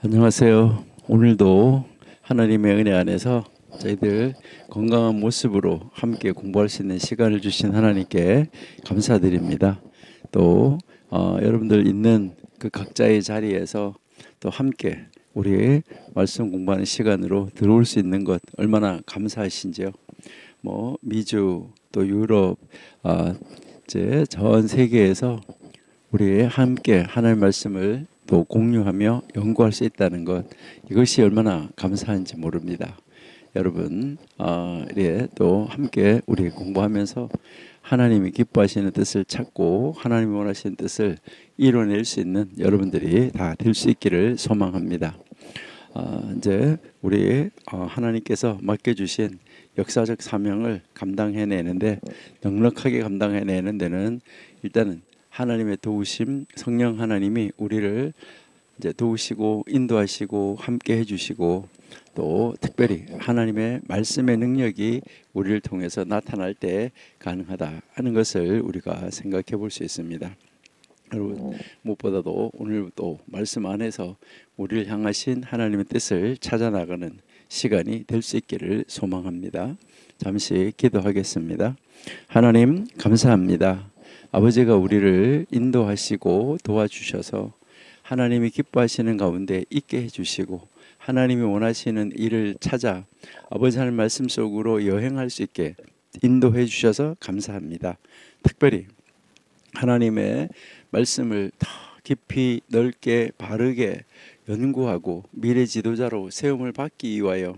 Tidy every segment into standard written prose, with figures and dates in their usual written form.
안녕하세요. 오늘도 하나님의 은혜 안에서 저희들 건강한 모습으로 함께 공부할 수 있는 시간을 주신 하나님께 감사드립니다. 또 여러분들 있는 그 각자의 자리에서 또 함께 우리 말씀 공부하는 시간으로 들어올 수 있는 것 얼마나 감사하신지요. 미주 또 유럽 이제 전 세계에서 우리 함께 하나님의 말씀을 또 공유하며 연구할 수 있다는 것, 이것이 얼마나 감사한지 모릅니다. 여러분, 또 함께 우리 공부하면서 하나님이 기뻐하시는 뜻을 찾고 하나님이 원하시는 뜻을 이뤄낼 수 있는 여러분들이 다 될 수 있기를 소망합니다. 이제 우리 하나님께서 맡겨주신 역사적 사명을 감당해내는데, 넉넉하게 감당해내는 데는 일단은 하나님의 도우심, 성령 하나님이 우리를 이제 도우시고 인도하시고 함께 해주시고, 또 특별히 하나님의 말씀의 능력이 우리를 통해서 나타날 때 가능하다 하는 것을 우리가 생각해 볼 수 있습니다. 여러분, 무엇보다도 오늘 또 말씀 안에서 우리를 향하신 하나님의 뜻을 찾아 나가는 시간이 될 수 있기를 소망합니다. 잠시 기도하겠습니다. 하나님, 감사합니다. 아버지가 우리를 인도하시고 도와주셔서 하나님이 기뻐하시는 가운데 있게 해주시고, 하나님이 원하시는 일을 찾아 아버지 하나님 말씀 속으로 여행할 수 있게 인도해 주셔서 감사합니다. 특별히 하나님의 말씀을 더 깊이 넓게 바르게 연구하고 미래 지도자로 세움을 받기 위하여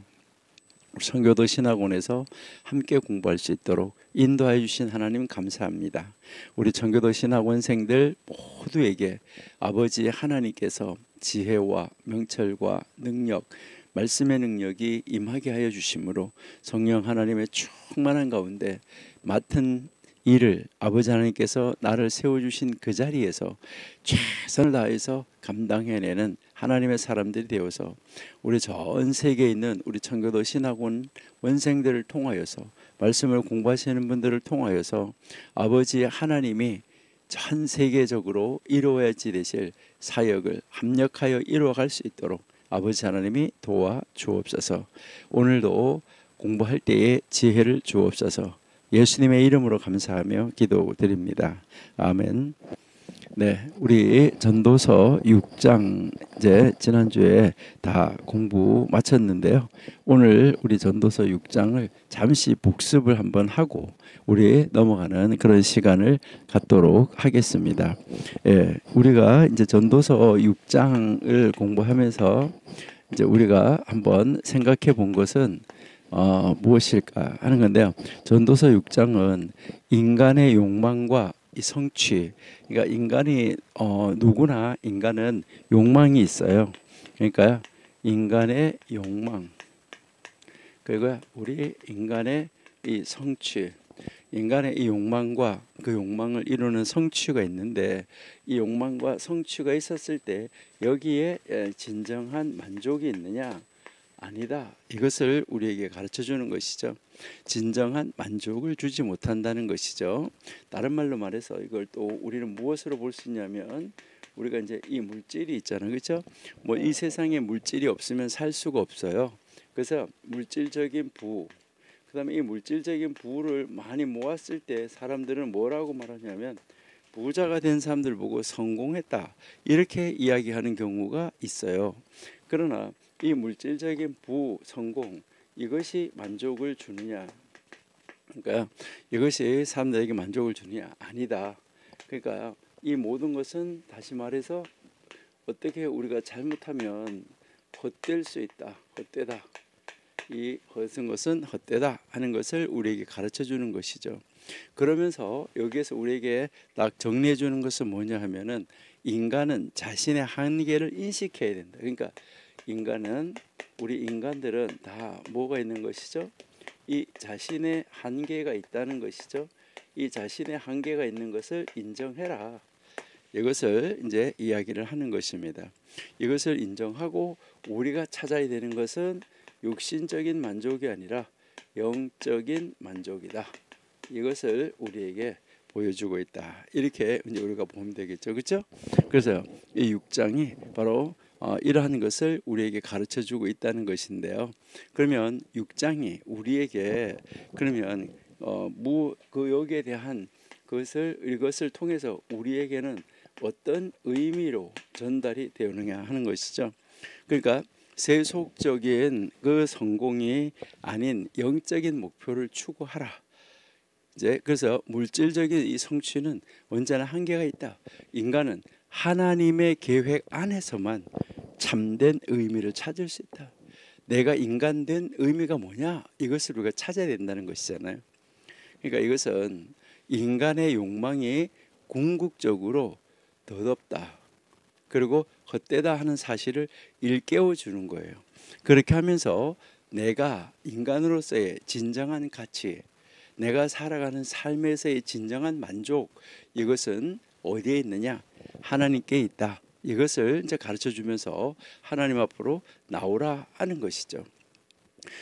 선교도 신학원에서 함께 공부할 수 있도록 인도해 주신 하나님 감사합니다. 우리 전교도 신학원생들 모두에게 아버지 하나님께서 지혜와 명철과 능력, 말씀의 능력이 임하게 하여 주심으로 성령 하나님의 충만한 가운데 맡은 일을 아버지 하나님께서 나를 세워주신 그 자리에서 최선을 다해서 감당해내는 하나님의 사람들이 되어서 우리 전 세계에 있는 우리 청교도 신학원 원생들을 통하여서 말씀을 공부하시는 분들을 통하여서 아버지 하나님이 전 세계적으로 이루어야지 되실 사역을 합력하여 이루어갈 수 있도록 아버지 하나님이 도와 주옵소서. 오늘도 공부할 때에 지혜를 주옵소서. 예수님의 이름으로 감사하며 기도드립니다. 아멘. 네, 우리 전도서 6장 이제 지난주에 다 공부 마쳤는데요. 오늘 우리 전도서 6장을 잠시 복습을 한번 하고 우리 넘어가는 그런 시간을 갖도록 하겠습니다. 예, 우리가 이제 전도서 6장을 공부하면서 이제 우리가 한번 생각해 본 것은 무엇일까 하는 건데요. 전도서 6장은 인간의 욕망과 이 성취, 그러니까 인간이 누구나 인간은 욕망이 있어요. 그러니까 인간의 욕망, 그리고 우리 인간의 이 성취, 인간의 이 욕망과 그 욕망을 이루는 성취가 있는데, 이 욕망과 성취가 있었을 때 여기에 진정한 만족이 있느냐? 아니다. 이것을 우리에게 가르쳐 주는 것이죠. 진정한 만족을 주지 못한다는 것이죠. 다른 말로 말해서 이걸 또 우리는 무엇으로 볼 수 있냐면, 우리가 이제 이 물질이 있잖아요. 그렇죠? 이 세상에 물질이 없으면 살 수가 없어요. 그래서 물질적인 부그 그다음에 이 물질적인 부를 많이 모았을 때 사람들은 뭐라고 말하냐면, 부자가 된 사람들 보고 성공했다, 이렇게 이야기하는 경우가 있어요. 그러나 이 물질적인 부, 성공, 이것이 만족을 주느냐? 그러니까 이것이 사람들에게 만족을 주느냐? 아니다. 그러니까 이 모든 것은 다시 말해서 어떻게 우리가 잘못하면 헛될 수 있다. 헛되다. 이 헛은 것은 헛되다 하는 것을 우리에게 가르쳐 주는 것이죠. 그러면서 여기에서 우리에게 딱 정리해 주는 것은 뭐냐 하면은, 인간은 자신의 한계를 인식해야 된다. 그러니까 우리 인간들은 다 뭐가 있는 것이죠? 이 자신의 한계가 있다는 것이죠. 이 자신의 한계가 있는 것을 인정해라. 이것을 이제 이야기를 하는 것입니다. 이것을 인정하고 우리가 찾아야 되는 것은 육신적인 만족이 아니라 영적인 만족이다. 이것을 우리에게 보여주고 있다. 이렇게 이제 우리가 보면 되겠죠, 그렇죠? 그래서 이 6장이 바로 이러한 것을 우리에게 가르쳐 주고 있다는 것인데요. 그러면 6장이 우리에게 그러면 그 여기에 대한 이것을 통해서 우리에게는 어떤 의미로 전달이 되느냐 하는 것이죠. 그러니까 세속적인 그 성공이 아닌 영적인 목표를 추구하라. 이제 그래서 물질적인 이 성취는 언제나 한계가 있다. 인간은 하나님의 계획 안에서만 참된 의미를 찾을 수 있다. 내가 인간된 의미가 뭐냐? 이것을 우리가 찾아야 된다는 것이잖아요. 그러니까 이것은 인간의 욕망이 궁극적으로 더덥다. 그리고 헛되다 하는 사실을 일깨워 주는 거예요. 그렇게 하면서 내가 인간으로서의 진정한 가치, 내가 살아가는 삶에서의 진정한 만족, 이것은 어디에 있느냐? 하나님께 있다. 이것을 이제 가르쳐 주면서 하나님 앞으로 나오라 하는 것이죠.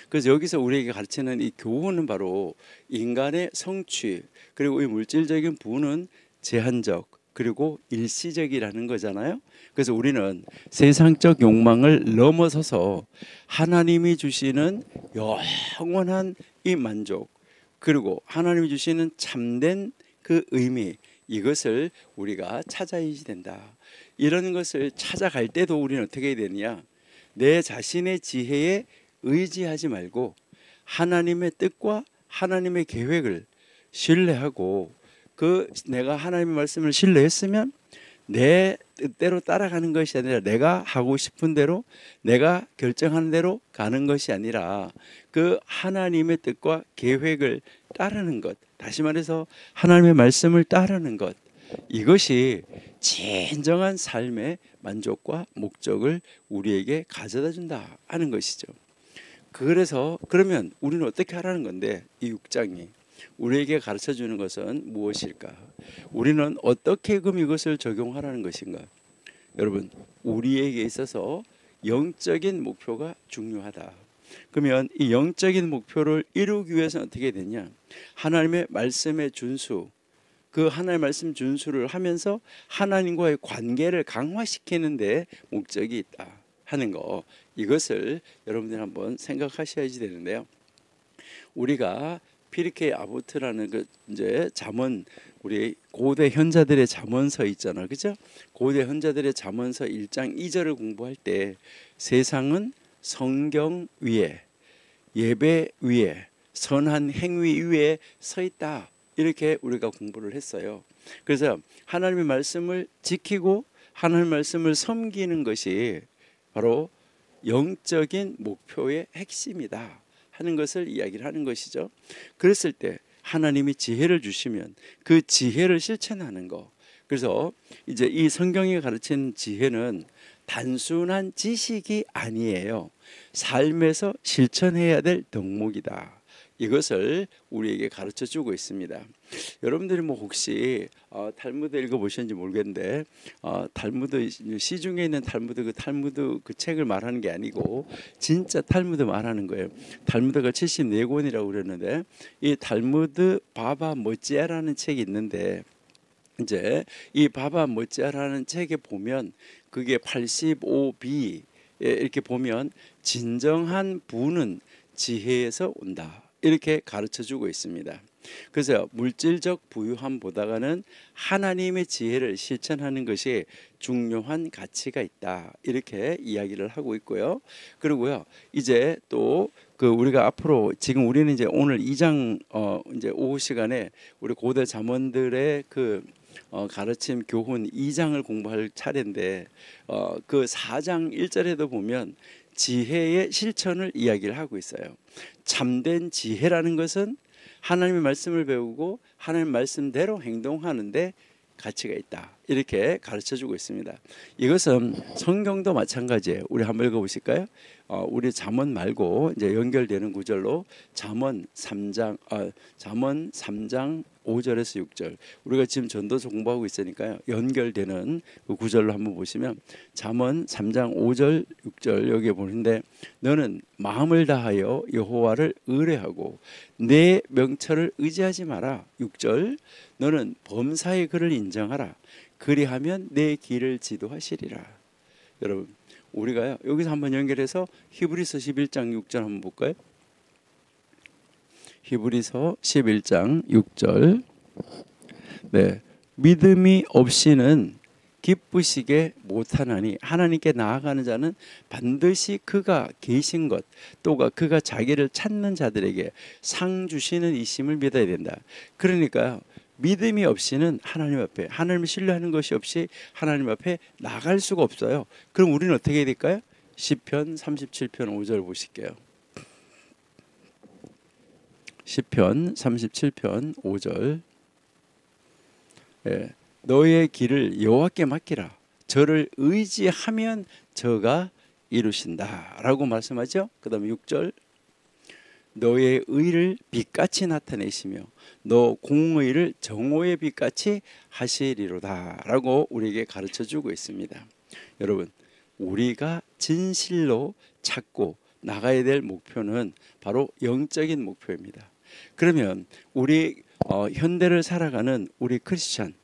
그래서 여기서 우리에게 가르치는 이 교훈은 바로 인간의 성취, 그리고 이 물질적인 부는 제한적, 그리고 일시적이라는 거잖아요. 그래서 우리는 세상적 욕망을 넘어서서 하나님이 주시는 영원한 이 만족, 그리고 하나님이 주시는 참된 그 의미, 이것을 우리가 찾아야 된다. 이런 것을 찾아갈 때도 우리는 어떻게 해야 되느냐? 내 자신의 지혜에 의지하지 말고 하나님의 뜻과 하나님의 계획을 신뢰하고, 내가 하나님의 말씀을 신뢰했으면 내 뜻대로 따라가는 것이 아니라 내가 하고 싶은 대로, 내가 결정하는 대로 가는 것이 아니라 그 하나님의 뜻과 계획을 따르는 것, 다시 말해서 하나님의 말씀을 따르는 것, 이것이 진정한 삶의 만족과 목적을 우리에게 가져다 준다 하는 것이죠. 그래서 그러면 우리는 어떻게 하라는 건데, 이 6장이 우리에게 가르쳐 주는 것은 무엇일까? 우리는 어떻게 그럼 이것을 적용하라는 것인가? 여러분, 우리에게 있어서 영적인 목표가 중요하다. 그러면 이 영적인 목표를 이루기 위해서는 어떻게 되냐? 하나님의 말씀의 준수, 그 하나님의 말씀 준수를 하면서 하나님과의 관계를 강화시키는 데 목적이 있다 하는 거, 이것을 여러분들 한번 생각하셔야지 되는데요. 우리가 피르케이 아보트라는 그 이제 잠언, 우리 고대 현자들의 잠언서 있잖아, 그죠? 고대 현자들의 잠언서 1장 2절을 공부할 때 세상은 성경 위에, 예배 위에, 선한 행위 위에 서 있다, 이렇게 우리가 공부를 했어요. 그래서 하나님의 말씀을 지키고 하나님의 말씀을 섬기는 것이 바로 영적인 목표의 핵심이다 하는 것을 이야기를 하는 것이죠. 그랬을 때 하나님이 지혜를 주시면 그 지혜를 실천하는 거. 그래서 이제 이 성경이 가르치는 지혜는 단순한 지식이 아니에요. 삶에서 실천해야 될 덕목이다. 이것을 우리에게 가르쳐 주고 있습니다. 여러분들이 뭐 혹시 탈무드 읽어보셨는지 모르겠는데, 탈무드, 시중에 있는 탈무드, 그 책을 말하는 게 아니고 진짜 탈무드 말하는 거예요. 탈무드가 74권이라고 그랬는데, 이 탈무드 바바 모찌아라는 책이 있는데, 이제 이 바바 모찌아라는 책에 보면 그게 85b 이렇게 보면 진정한 부는 지혜에서 온다, 이렇게 가르쳐 주고 있습니다. 그래서 물질적 부유함보다는 하나님의 지혜를 실천하는 것이 중요한 가치가 있다, 이렇게 이야기를 하고 있고요. 그리고요, 이제 또 우리가 앞으로 지금 우리는 이제 오늘 2장 이제 오후 시간에 우리 고대 잠언들의 가르침 교훈 2장을 공부할 차례인데, 그 4장 1절에도 보면 지혜의 실천을 이야기를 하고 있어요. 참된 지혜라는 것은 하나님의 말씀을 배우고 하나님의 말씀대로 행동하는데 가치가 있다, 이렇게 가르쳐주고 있습니다. 이것은 성경도 마찬가지예요. 우리 한번 읽어보실까요? 우리 잠언 말고 이제 연결되는 구절로 잠언 3장 5절에서 6절, 우리가 지금 전도서 공부하고 있으니까요, 연결되는 그 구절로 한번 보시면 잠언 3장 5절 6절 여기에 보는데, 너는 마음을 다하여 여호와를 의뢰하고 내 명철을 의지하지 마라. 6절, 너는 범사의 그를 인정하라. 그리하면 내 길을 지도하시리라. 여러분, 우리가요 여기서 한번 연결해서 히브리서 11장 6절 한번 볼까요? 히브리서 11장 6절. 네, 믿음이 없이는 기쁘시게 못하나니 하나님께 나아가는 자는 반드시 그가 계신 것 또가 그가 자기를 찾는 자들에게 상 주시는 이심을 믿어야 된다. 그러니까 믿음이 없이는 하나님 앞에, 하나님을 신뢰하는 것이 없이 하나님 앞에 나갈 수가 없어요. 그럼 우리는 어떻게 해야 될까요? 시편 37편 5절 보실게요. 시편 37편 5절. 예, 너의 길을 여호와께 맡기라. 저를 의지하면 저가 이루신다 라고 말씀하죠. 그 다음에 6절. 너의 의를 빛같이 나타내시며 너 공의를 정오의 빛같이 하시리로다 라고 우리에게 가르쳐주고 있습니다. 여러분, 우리가 진실로 찾고 나가야 될 목표는 바로 영적인 목표입니다. 그러면 우리 현대를 살아가는 우리 크리스찬,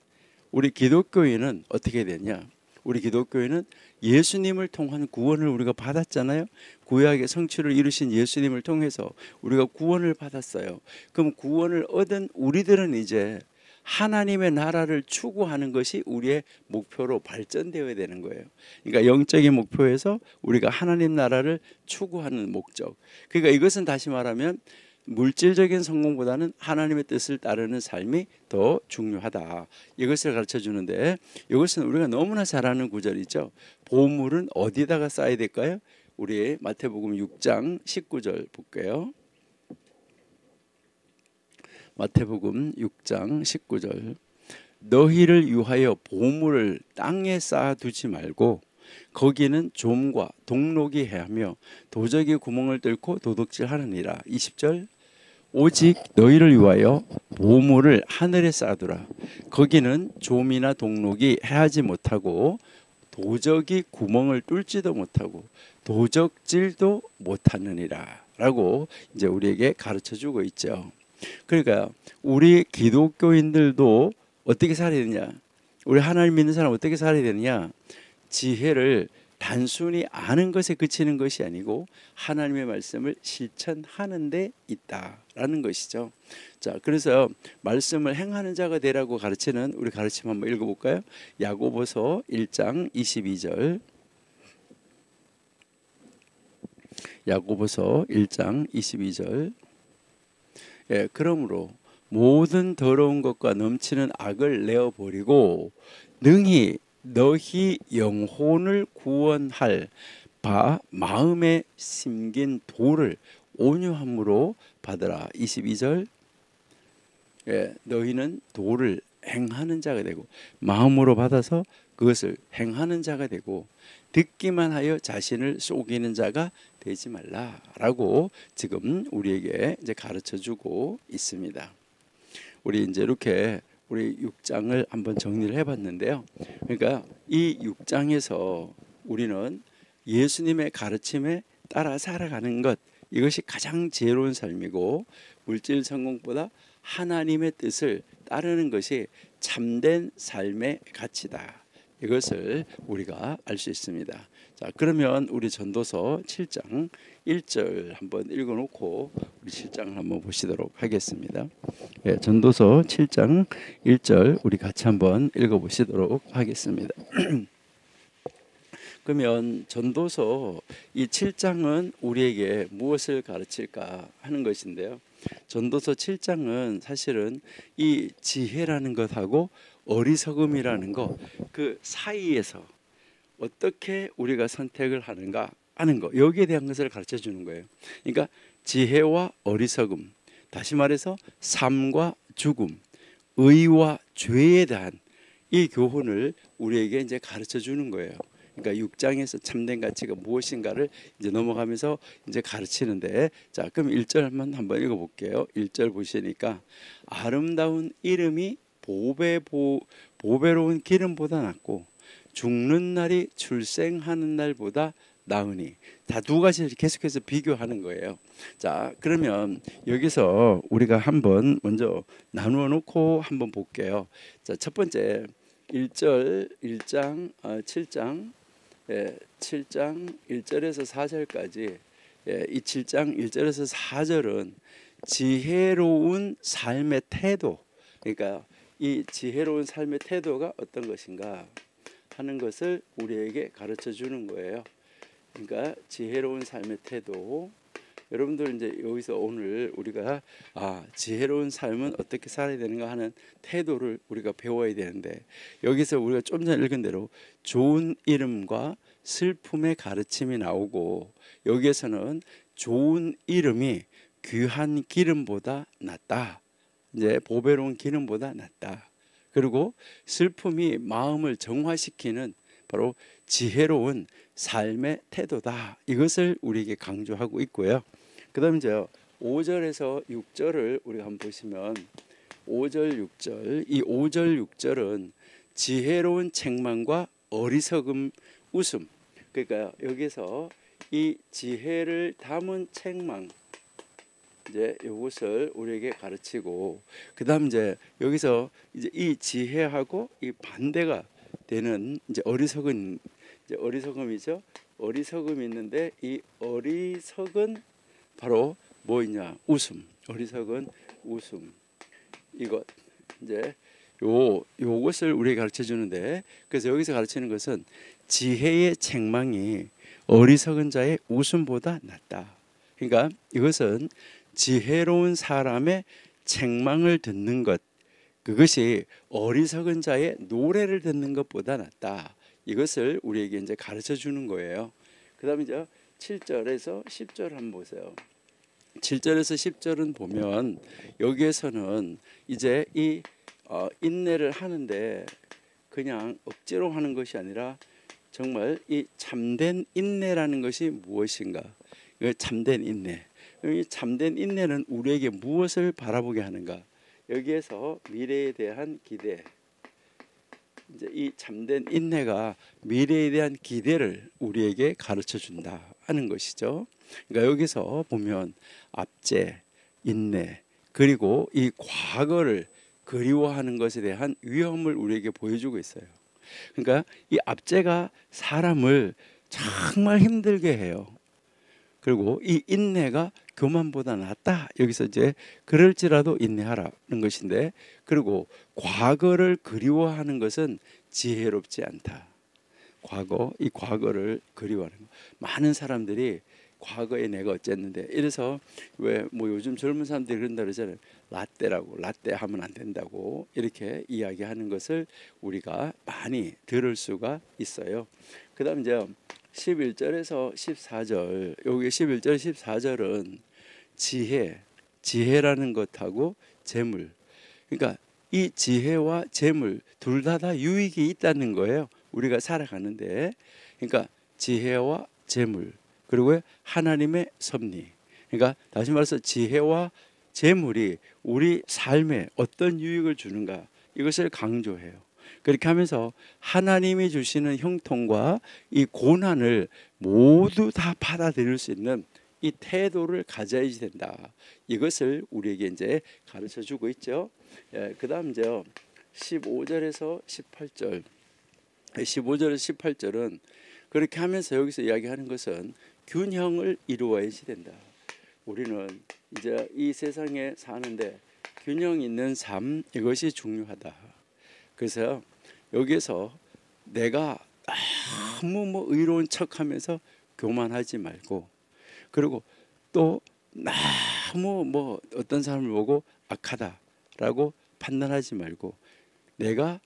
우리 기독교인은 어떻게 되냐? 우리 기독교인은 예수님을 통한 구원을 우리가 받았잖아요. 구약의 성취를 이루신 예수님을 통해서 우리가 구원을 받았어요. 그럼 구원을 얻은 우리들은 이제 하나님의 나라를 추구하는 것이 우리의 목표로 발전되어야 되는 거예요. 그러니까 영적인 목표에서 우리가 하나님 나라를 추구하는 목적. 그러니까 이것은 다시 말하면 물질적인 성공보다는 하나님의 뜻을 따르는 삶이 더 중요하다. 이것을 가르쳐 주는데 이것은 우리가 너무나 잘 아는 구절이죠. 보물은 어디다가 쌓아야 될까요? 우리 마태복음 6장 19절 볼게요. 마태복음 6장 19절. 너희를 위하여 보물을 땅에 쌓아두지 말고 거기는 좀과 동록이 해하며 도적이 구멍을 뚫고 도둑질하느니라. 20절. 오직 너희를 위하여 보물을 하늘에 쌓아두라. 거기는 좀이나 동록이 해하지 못하고 도적이 구멍을 뚫지도 못하고 도적질도 못하느니라 라고 이제 우리에게 가르쳐주고 있죠. 그러니까 우리 기독교인들도 어떻게 살아야 되느냐, 우리 하나님 믿는 사람 어떻게 살아야 되느냐, 지혜를 단순히 아는 것에 그치는 것이 아니고 하나님의 말씀을 실천하는 데 있다라는 것이죠. 자, 그래서 말씀을 행하는 자가 되라고 가르치는 우리 가르침 한번 읽어볼까요? 야고보서 1장 22절. 야고보서 1장 22절. 예, 그러므로 모든 더러운 것과 넘치는 악을 내어버리고 능히 너희 영혼을 구원할 바 마음에 심긴 도를 온유함으로 받으라. 22절. 예, 너희는 도를 행하는 자가 되고 마음으로 받아서 그것을 행하는 자가 되고 듣기만 하여 자신을 속이는 자가 되지 말라라고 지금 우리에게 이제 가르쳐주고 있습니다. 우리 이제 이렇게 우리 6장을 한번 정리를 해봤는데요. 그러니까 이 6장에서 우리는 예수님의 가르침에 따라 살아가는 것, 이것이 가장 지혜로운 삶이고 물질 성공보다 하나님의 뜻을 따르는 것이 참된 삶의 가치다. 이것을 우리가 알 수 있습니다. 자, 그러면 우리 전도서 7장 1절 한번 읽어놓고 우리 7장을 한번 보시도록 하겠습니다. 예, 전도서 7장 1절 우리 같이 한번 읽어보시도록 하겠습니다. 그러면 전도서 이 7장은 우리에게 무엇을 가르칠까 하는 것인데요. 전도서 7장은 사실은 이 지혜라는 것하고 어리석음이라는 것, 그 사이에서 어떻게 우리가 선택을 하는가 하는 것, 여기에 대한 것을 가르쳐 주는 거예요. 그러니까 지혜와 어리석음, 다시 말해서 삶과 죽음, 의와 죄에 대한 이 교훈을 우리에게 이제 가르쳐 주는 거예요. 그러니까 6장에서 참된 가치가 무엇인가를 이제 넘어가면서 이제 가르치는데, 자, 그럼 1절만 한번 읽어볼게요. 1절 보시니까 아름다운 이름이 보배로운 기름보다 낫고 죽는 날이 출생하는 날보다 나으니, 다 두 가지를 계속해서 비교하는 거예요. 자, 그러면 여기서 우리가 한번 먼저 나누어 놓고 한번 볼게요. 자, 첫 번째 1절 7장 7장 1절에서 4절까지 이 7장 1절에서 4절은 지혜로운 삶의 태도, 그러니까 이 지혜로운 삶의 태도가 어떤 것인가 하는 것을 우리에게 가르쳐 주는 거예요. 그러니까 지혜로운 삶의 태도. 여러분들 이제 여기서 오늘 우리가 지혜로운 삶은 어떻게 살아야 되는가 하는 태도를 우리가 배워야 되는데, 여기서 우리가 좀 전에 읽은 대로 좋은 이름과 슬픔의 가르침이 나오고, 여기에서는 좋은 이름이 귀한 기름보다 낫다, 이제 보배로운 기름보다 낫다. 그리고 슬픔이 마음을 정화시키는 바로 지혜로운 삶의 태도다, 이것을 우리에게 강조하고 있고요. 그 다음에 이제 5절에서 6절을 우리가 한번 보시면 5절 6절, 이 5절 6절은 지혜로운 책망과 어리석음 웃음, 그러니까 여기서 이 지혜를 담은 책망, 이제 이것을 우리에게 가르치고, 그 다음 이제 여기서 이제 이 지혜하고 이 반대가 되는 이제 어리석은, 이제 어리석음이죠. 어리석음이 있는데 이 어리석은 바로 뭐냐? 웃음. 어리석은 웃음. 이것 이제 요것을 우리에게 가르쳐 주는데, 그래서 여기서 가르치는 것은 지혜의 책망이 어리석은 자의 웃음보다 낫다. 그러니까 이것은 지혜로운 사람의 책망을 듣는 것, 그것이 어리석은 자의 노래를 듣는 것보다 낫다. 이것을 우리에게 이제 가르쳐 주는 거예요. 그다음에 이제 7절에서 10절 한번 보세요. 7절에서 10절은 보면 여기에서는 이제 이 인내를 하는데 그냥 억지로 하는 것이 아니라 정말 이 참된 인내라는 것이 무엇인가? 참된 인내. 이 참된 인내는 우리에게 무엇을 바라보게 하는가? 여기에서 미래에 대한 기대. 이제 이 참된 인내가 미래에 대한 기대를 우리에게 가르쳐 준다 하는 것이죠. 그러니까 여기서 보면 압제, 인내, 그리고 이 과거를 그리워하는 것에 대한 위험을 우리에게 보여주고 있어요. 그러니까 이 압제가 사람을 정말 힘들게 해요. 그리고 이 인내가 교만보다 낫다. 여기서 이제 그럴지라도 인내하라는 것인데, 그리고 과거를 그리워하는 것은 지혜롭지 않다. 이 과거를 그리워하는 거. 많은 사람들이 과거에 내가 어쨌는데, 이래서 왜 뭐 요즘 젊은 사람들이 그런다 그러잖아요. 라떼 하면 안 된다고 이렇게 이야기하는 것을 우리가 많이 들을 수가 있어요. 그다음 이제 11절에서 14절, 여기 11절 14절은 지혜라는 것하고 재물, 그러니까 이 지혜와 재물 둘 다 유익이 있다는 거예요. 우리가 살아가는데, 그러니까 지혜와 재물, 그리고 하나님의 섭리. 그러니까 다시 말해서 지혜와 재물이 우리 삶에 어떤 유익을 주는가, 이것을 강조해요. 그렇게 하면서 하나님이 주시는 형통과 이 고난을 모두 다 받아들일 수 있는 이 태도를 가져야지 된다. 이것을 우리에게 이제 가르쳐 주고 있죠. 그다음 이제 15절에서 18절. 15절에서 18절은 그렇게 하면서 여기서 이야기하는 것은 균형을 이루어야지 된다. 우리는 이제 이 세상에 사는데 균형 있는 삶, 이것이 중요하다. 그래서 여기서 내가 너무 뭐 의로운 척하면서 교만하지 말고, 그리고 또 너무 뭐 어떤 사람을 보고 악하다라고 판단하지 말고, 내가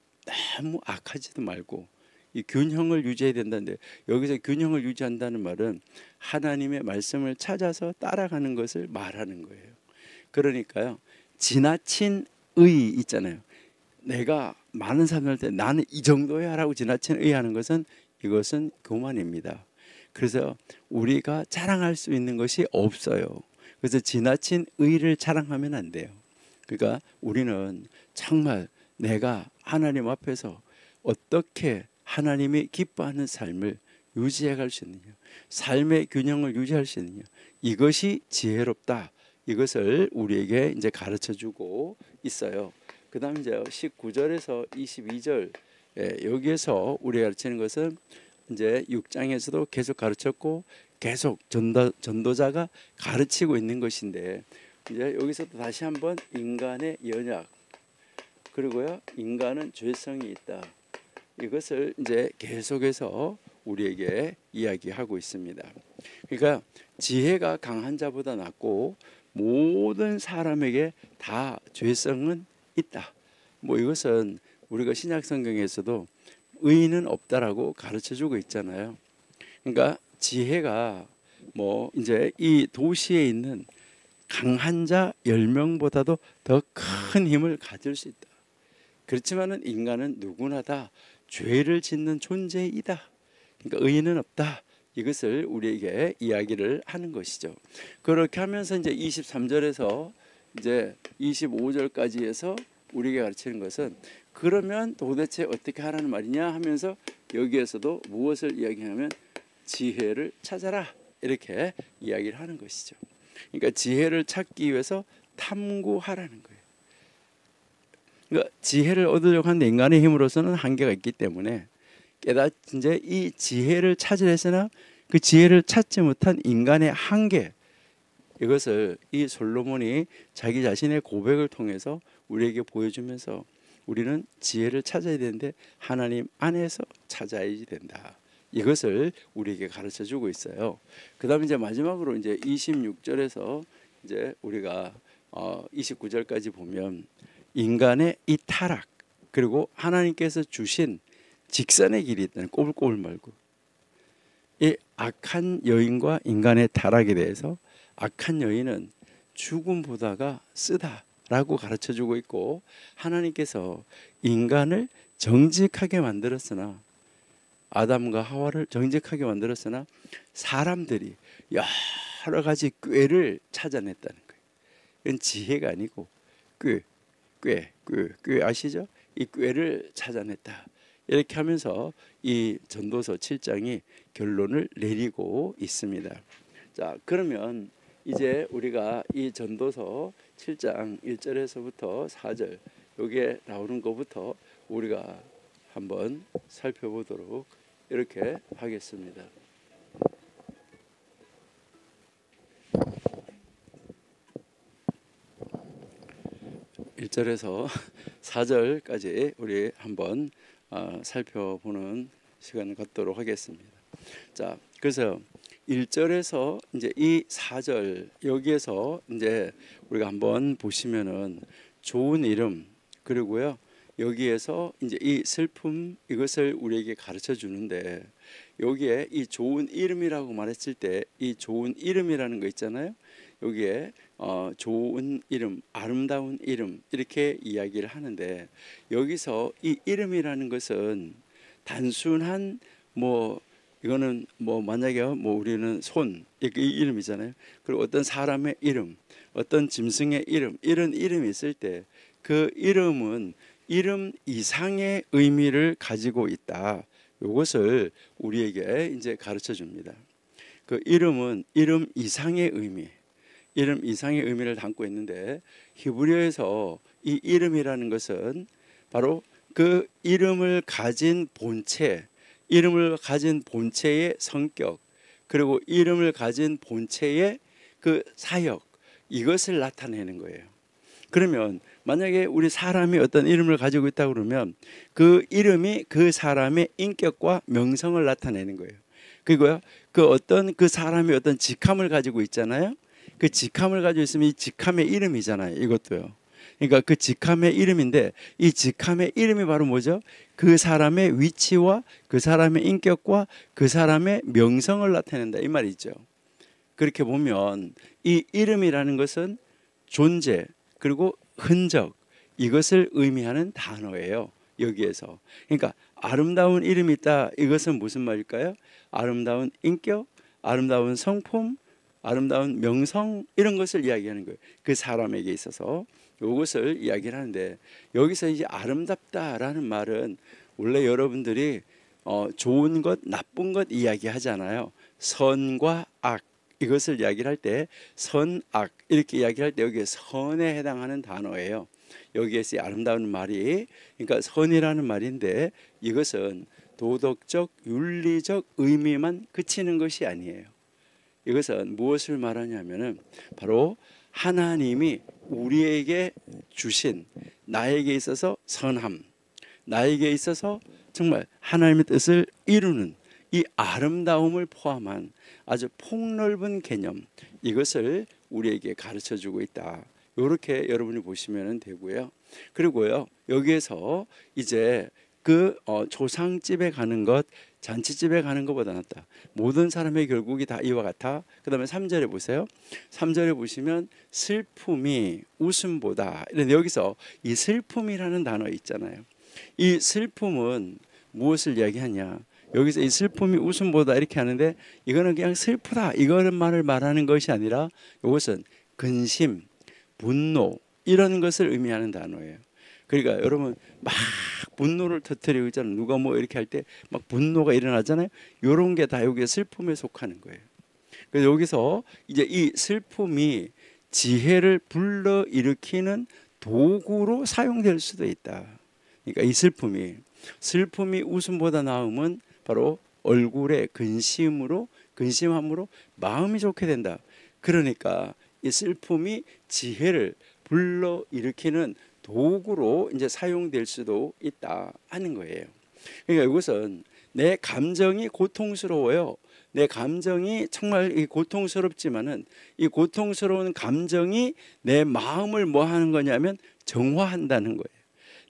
너무 악하지도 말고 이 균형을 유지해야 된다는데, 여기서 균형을 유지한다는 말은 하나님의 말씀을 찾아서 따라가는 것을 말하는 거예요. 그러니까요, 지나친 의 있잖아요. 내가 많은 사람들한테 나는 이 정도야 라고 지나친 의하는 것은, 이것은 교만입니다. 그래서 우리가 자랑할 수 있는 것이 없어요. 그래서 지나친 의를 자랑하면 안 돼요. 그러니까 우리는 정말 내가 하나님 앞에서 어떻게 하나님이 기뻐하는 삶을 유지해 갈 수 있느냐, 삶의 균형을 유지할 수 있느냐, 이것이 지혜롭다. 이것을 우리에게 이제 가르쳐 주고 있어요. 그 다음 이제 19절에서 22절, 여기에서 우리가 가르치는 것은 이제 6장에서도 계속 가르쳤고 계속 전도자가 가르치고 있는 것인데, 이제 여기서도 다시 한번 인간의 연약, 그리고요 인간은 죄성이 있다, 이것을 이제 계속해서 우리에게 이야기하고 있습니다. 그러니까 지혜가 강한 자보다 낫고 모든 사람에게 다 죄성은 있다. 뭐 이것은 우리가 신약 성경에서도 의인은 없다라고 가르쳐주고 있잖아요. 그러니까 지혜가 뭐 이제 이 도시에 있는 강한 자 10명보다도 더 큰 힘을 가질 수 있다. 그렇지만은 인간은 누구나 다 죄를 짓는 존재이다. 그러니까 의인은 없다. 이것을 우리에게 이야기를 하는 것이죠. 그렇게 하면서 이제 23절에서 이제 25절까지 해서 우리에게 가르치는 것은, 그러면 도대체 어떻게 하라는 말이냐 하면서 여기에서도 무엇을 이야기하면 지혜를 찾아라, 이렇게 이야기를 하는 것이죠. 그러니까 지혜를 찾기 위해서 탐구하라는 거예요. 그러니까 지혜를 얻으려고 하는 인간의 힘으로서는 한계가 있기 때문에 이제 이 지혜를 찾으려 했으나 그 지혜를 찾지 못한 인간의 한계, 이것을 이 솔로몬이 자기 자신의 고백을 통해서 우리에게 보여주면서 우리는 지혜를 찾아야 되는데 하나님 안에서 찾아야지 된다, 이것을 우리에게 가르쳐 주고 있어요. 그다음에 이제 마지막으로 이제 26절에서 이제 우리가 29절까지 보면 인간의 이 타락, 그리고 하나님께서 주신 직선의 길이 있다는, 꼬불꼬불 말고 이 악한 여인과 인간의 타락에 대해서 악한 여인은 죽음보다가 쓰다라고 가르쳐주고 있고, 하나님께서 인간을 정직하게 만들었으나, 아담과 하와를 정직하게 만들었으나 사람들이 여러 가지 꾀를 찾아냈다는 거예요. 이건 지혜가 아니고 꾀 아시죠? 이 꾀를 찾아냈다. 이렇게 하면서 이 전도서 7장이 결론을 내리고 있습니다. 자, 그러면 이제 우리가 이 전도서 7장 1절에서부터 4절 여기에 나오는 것부터 우리가 한번 살펴보도록 이렇게 하겠습니다. 1절에서 4절까지 우리 한번 살펴보는 시간을 갖도록 하겠습니다. 자, 그래서 1절에서 이제 이 4절 여기에서 이제 우리가 한번 보시면은 좋은 이름, 그리고요 여기에서 이제 이 슬픔, 이것을 우리에게 가르쳐 주는데, 여기에 이 좋은 이름이라고 말했을 때 이 좋은 이름이라는 거 있잖아요. 여기에 좋은 이름, 아름다운 이름, 이렇게 이야기를 하는데, 여기서 이 이름이라는 것은 단순한 뭐 이거는 뭐 만약에 뭐 우리는 손, 이 이름이잖아요. 그리고 어떤 사람의 이름, 어떤 짐승의 이름, 이런 이름이 있을 때 그 이름은 이름 이상의 의미를 가지고 있다. 이것을 우리에게 이제 가르쳐 줍니다. 그 이름은 이름 이상의 의미, 이름 이상의 의미를 담고 있는데, 히브리어에서 이 이름이라는 것은 바로 그 이름을 가진 본체, 이름을 가진 본체의 성격, 그리고 이름을 가진 본체의 그 사역, 이것을 나타내는 거예요. 그러면 만약에 우리 사람이 어떤 이름을 가지고 있다 그러면 그 이름이 그 사람의 인격과 명성을 나타내는 거예요. 그리고요 그 어떤 그 사람이 어떤 직함을 가지고 있잖아요. 그 직함을 가지고 있으면 이 직함의 이름이잖아요. 이것도요. 그러니까 그 직함의 이름인데, 이 직함의 이름이 바로 뭐죠? 그 사람의 위치와 그 사람의 인격과 그 사람의 명성을 나타낸다, 이 말이죠. 그렇게 보면 이 이름이라는 것은 존재, 그리고 흔적, 이것을 의미하는 단어예요. 여기에서. 그러니까 아름다운 이름이 있다, 이것은 무슨 말일까요? 아름다운 인격, 아름다운 성품, 아름다운 명성, 이런 것을 이야기하는 거예요. 그 사람에게 있어서 이것을 이야기를 하는데, 여기서 이제 아름답다라는 말은 원래 여러분들이 좋은 것, 나쁜 것 이야기하잖아요. 선과 악, 이것을 이야기를 할 때 선, 악 이렇게 이야기를 할 때 여기에 선에 해당하는 단어예요. 여기에서 이 아름다운 말이 그러니까 선이라는 말인데 이것은 도덕적 윤리적 의미만 그치는 것이 아니에요. 이것은 무엇을 말하냐면은 바로 하나님이 우리에게 주신 나에게 있어서 선함, 나에게 있어서 정말 하나님의 뜻을 이루는 이 아름다움을 포함한 아주 폭넓은 개념, 이것을 우리에게 가르쳐주고 있다. 이렇게 여러분이 보시면 되고요. 그리고요, 여기에서 이제 그 조상집에 가는 것, 잔치집에 가는 것보다 낫다. 모든 사람의 결국이 다 이와 같아. 그 다음에 3절에 보세요. 3절에 보시면 슬픔이 웃음보다. 이런데 여기서 이 슬픔이라는 단어 있잖아요. 이 슬픔은 무엇을 이야기하냐? 여기서 이 슬픔이 웃음보다 이렇게 하는데 이거는 그냥 슬프다 이거는 말을 말하는 것이 아니라 이것은 근심, 분노 이런 것을 의미하는 단어예요. 그러니까 여러분 막 분노를 터뜨리고 있잖아요. 누가 뭐 이렇게 할 때 막 분노가 일어나잖아요. 이런 게 다 여기에 슬픔에 속하는 거예요. 그래서 여기서 이제 이 슬픔이 지혜를 불러 일으키는 도구로 사용될 수도 있다. 그러니까 이 슬픔이 웃음보다 나음은 바로 얼굴에 근심함으로 마음이 좋게 된다. 그러니까 이 슬픔이 지혜를 불러 일으키는 도구로 이제 사용될 수도 있다 하는 거예요. 그러니까 이것은 내 감정이 고통스러워요. 내 감정이 정말 고통스럽지만은 이 고통스러운 감정이 내 마음을 뭐 하는 거냐면 정화한다는 거예요.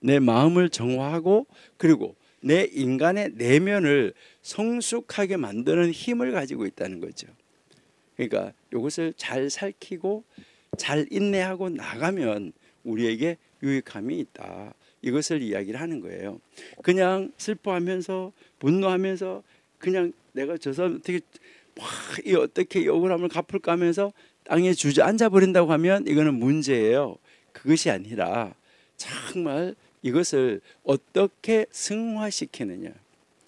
내 마음을 정화하고 그리고 내 인간의 내면을 성숙하게 만드는 힘을 가지고 있다는 거죠. 그러니까 이것을 잘 살피고 잘 인내하고 나가면 우리에게 유익함이 있다. 이것을 이야기를 하는 거예요. 그냥 슬퍼하면서 분노하면서 그냥 내가 저 사람 어떻게 이 억울함을 갚을까 하면서 땅에 주저앉아 버린다고 하면 이거는 문제예요. 그것이 아니라 정말 이것을 어떻게 승화시키느냐.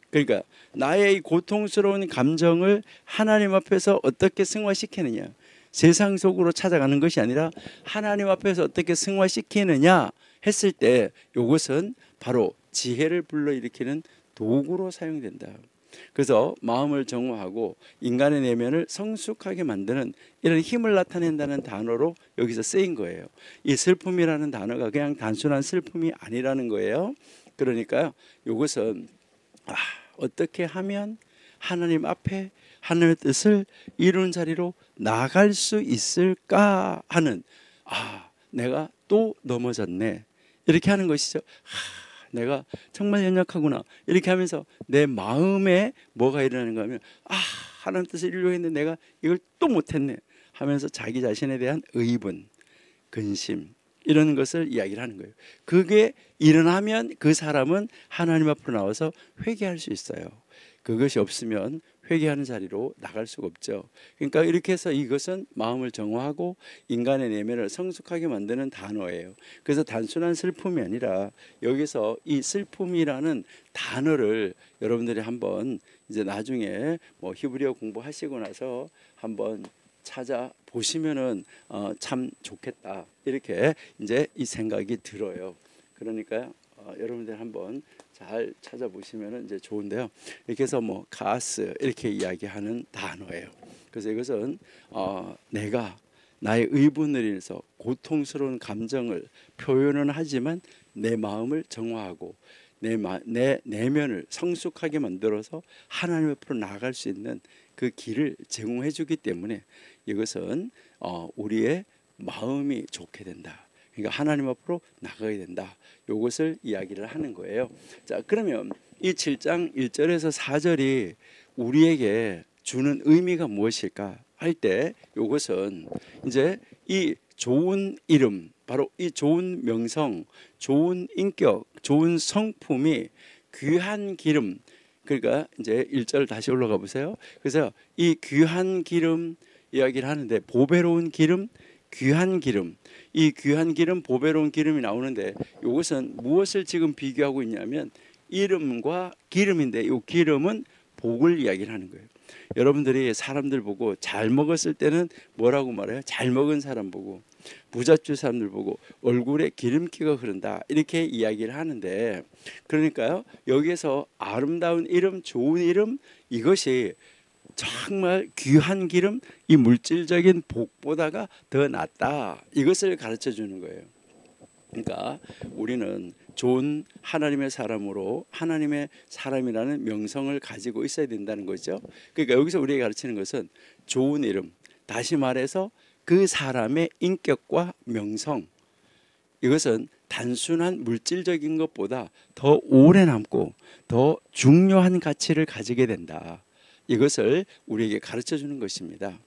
그러니까 나의 이 고통스러운 감정을 하나님 앞에서 어떻게 승화시키느냐. 세상 속으로 찾아가는 것이 아니라 하나님 앞에서 어떻게 승화시키느냐 했을 때 이것은 바로 지혜를 불러일으키는 도구로 사용된다. 그래서 마음을 정화하고 인간의 내면을 성숙하게 만드는 이런 힘을 나타낸다는 단어로 여기서 쓰인 거예요. 이 슬픔이라는 단어가 그냥 단순한 슬픔이 아니라는 거예요. 그러니까 이것은 어떻게 하면 하나님 앞에 하나님의 뜻을 이루는 자리로 나갈 수 있을까 하는 내가 또 넘어졌네 이렇게 하는 것이죠. 내가 정말 연약하구나 이렇게 하면서 내 마음에 뭐가 일어나는가 하면 하나님 뜻을 이루려고 했는데 내가 이걸 또 못했네 하면서 자기 자신에 대한 의분, 근심 이런 것을 이야기를 하는 거예요. 그게 일어나면 그 사람은 하나님 앞으로 나와서 회개할 수 있어요. 그것이 없으면 회개하는 자리로 나갈 수가 없죠. 그러니까 이렇게 해서 이것은 마음을 정화하고 인간의 내면을 성숙하게 만드는 단어예요. 그래서 단순한 슬픔이 아니라 여기서 이 슬픔이라는 단어를 여러분들이 한번 이제 나중에 뭐 히브리어 공부하시고 나서 한번 찾아 보시면은 참 좋겠다 이렇게 이제 이 생각이 들어요. 그러니까 여러분들 한번 잘 찾아보시면 이제 좋은데요. 이렇게 해서 뭐 가스 이렇게 이야기하는 단어예요. 그래서 이것은 내가 나의 의분을 인해서 고통스러운 감정을 표현은 하지만 내 마음을 정화하고 내 내면을 성숙하게 만들어서 하나님 앞으로 나아갈 수 있는 그 길을 제공해 주기 때문에 이것은 우리의 마음이 좋게 된다. 그러니까 하나님 앞으로 나가게 된다. 이것을 이야기를 하는 거예요. 자, 그러면 이 7장 1절에서 4절이 우리에게 주는 의미가 무엇일까 할 때 이것은 이제 이 좋은 이름, 바로 이 좋은 명성, 좋은 인격, 좋은 성품이 귀한 기름. 그러니까 이제 1절 다시 올라가 보세요. 그래서 이 귀한 기름 이야기를 하는데 보배로운 기름, 귀한 기름, 이 귀한 기름, 보배로운 기름이 나오는데 이것은 무엇을 지금 비교하고 있냐면 이름과 기름인데 이 기름은 복을 이야기를 하는 거예요. 여러분들이 사람들 보고 잘 먹었을 때는 뭐라고 말해요? 잘 먹은 사람 보고. 부잣집 사람들 보고 얼굴에 기름기가 흐른다 이렇게 이야기를 하는데, 그러니까요 여기에서 아름다운 이름, 좋은 이름, 이것이 정말 귀한 기름, 이 물질적인 복보다가 더 낫다, 이것을 가르쳐 주는 거예요. 그러니까 우리는 좋은 하나님의 사람으로 하나님의 사람이라는 명성을 가지고 있어야 된다는 거죠. 그러니까 여기서 우리에게 가르치는 것은 좋은 이름, 다시 말해서 그 사람의 인격과 명성, 이것은 단순한 물질적인 것보다 더 오래 남고 더 중요한 가치를 가지게 된다, 이것을 우리에게 가르쳐 주는 것입니다.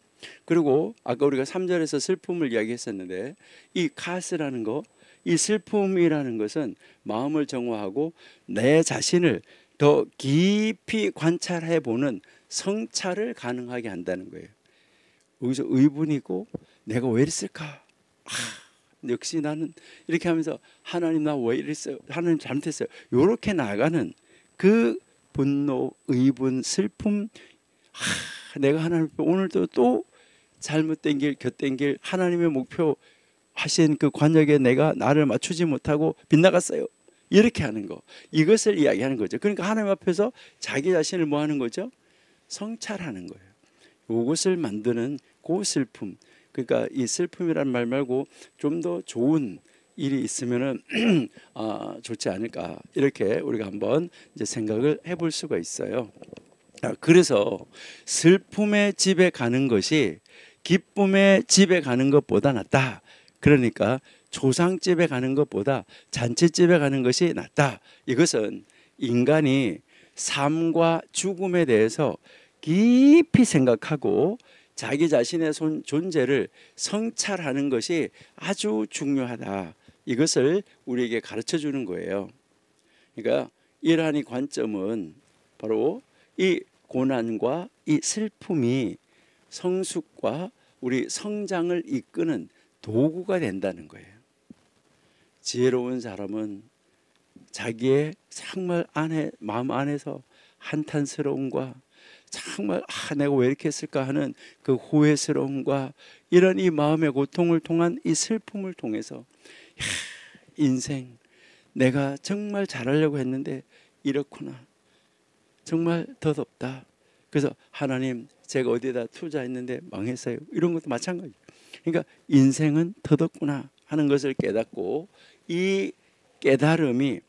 그리고 아까 우리가 3절에서 슬픔을 이야기했었는데, 이 카스라는 거, 이 슬픔이라는 것은 마음을 정화하고 내 자신을 더 깊이 관찰해 보는 성찰을 가능하게 한다는 거예요. 여기서 의분이고 내가 왜 이랬을까? 역시 나는 이렇게 하면서 하나님 나 왜 이랬어요? 하나님 잘못했어요. 이렇게 나가는 그 분노, 의분, 슬픔, 내가 하나님 앞에 오늘도 또 잘못된 길, 곁된 길, 하나님의 목표 하신 그 관역에 내가 나를 맞추지 못하고 빗나갔어요, 이렇게 하는 거, 이것을 이야기하는 거죠. 그러니까 하나님 앞에서 자기 자신을 뭐 하는 거죠? 성찰하는 거예요. 이것을 만드는 그 슬픔. 그러니까 이 슬픔이란 말 말고 좀 더 좋은 일이 있으면은 좋지 않을까, 이렇게 우리가 한번 이제 생각을 해볼 수가 있어요. 그래서 슬픔의 집에 가는 것이 기쁨의 집에 가는 것보다 낫다. 그러니까 조상집에 가는 것보다 잔치집에 가는 것이 낫다. 이것은 인간이 삶과 죽음에 대해서 깊이 생각하고 자기 자신의 존재를 성찰하는 것이 아주 중요하다, 이것을 우리에게 가르쳐 주는 거예요. 그러니까 이러한 이 관점은 바로 이 고난과 이 슬픔이 성숙과 우리 성장을 이끄는 도구가 된다는 거예요. 지혜로운 사람은 자기의 정말 마음 안에서 한탄스러움과 정말 내가 왜 이렇게 했을까 하는 그 후회스러움과 이런 이 마음의 고통을 통한 이 슬픔을 통해서 인생 내가 정말 잘하려고 했는데 이렇구나, 정말 덧없다, 그래서 하나님 제가 어디에다 투자했는데 망했어요, 이런 것도 마찬가지예요. 그러니까 인생은 덧없구나 하는 것을 깨닫고 이 깨달음이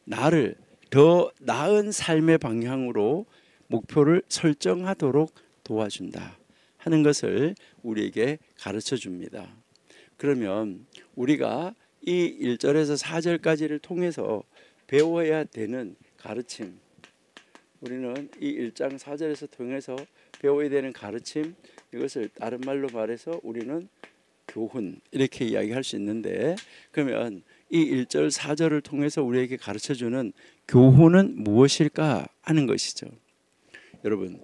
나를 더 나은 삶의 방향으로 목표를 설정하도록 도와준다 하는 것을 우리에게 가르쳐 줍니다. 그러면 우리가 이 1절에서 4절까지를 통해서 배워야 되는 가르침, 우리는 이 1장 4절에서 통해서 배워야 되는 가르침, 이것을 다른 말로 말해서 우리는 교훈, 이렇게 이야기할 수 있는데, 그러면 이 1절 4절을 통해서 우리에게 가르쳐주는 교훈은 무엇일까 하는 것이죠. 여러분,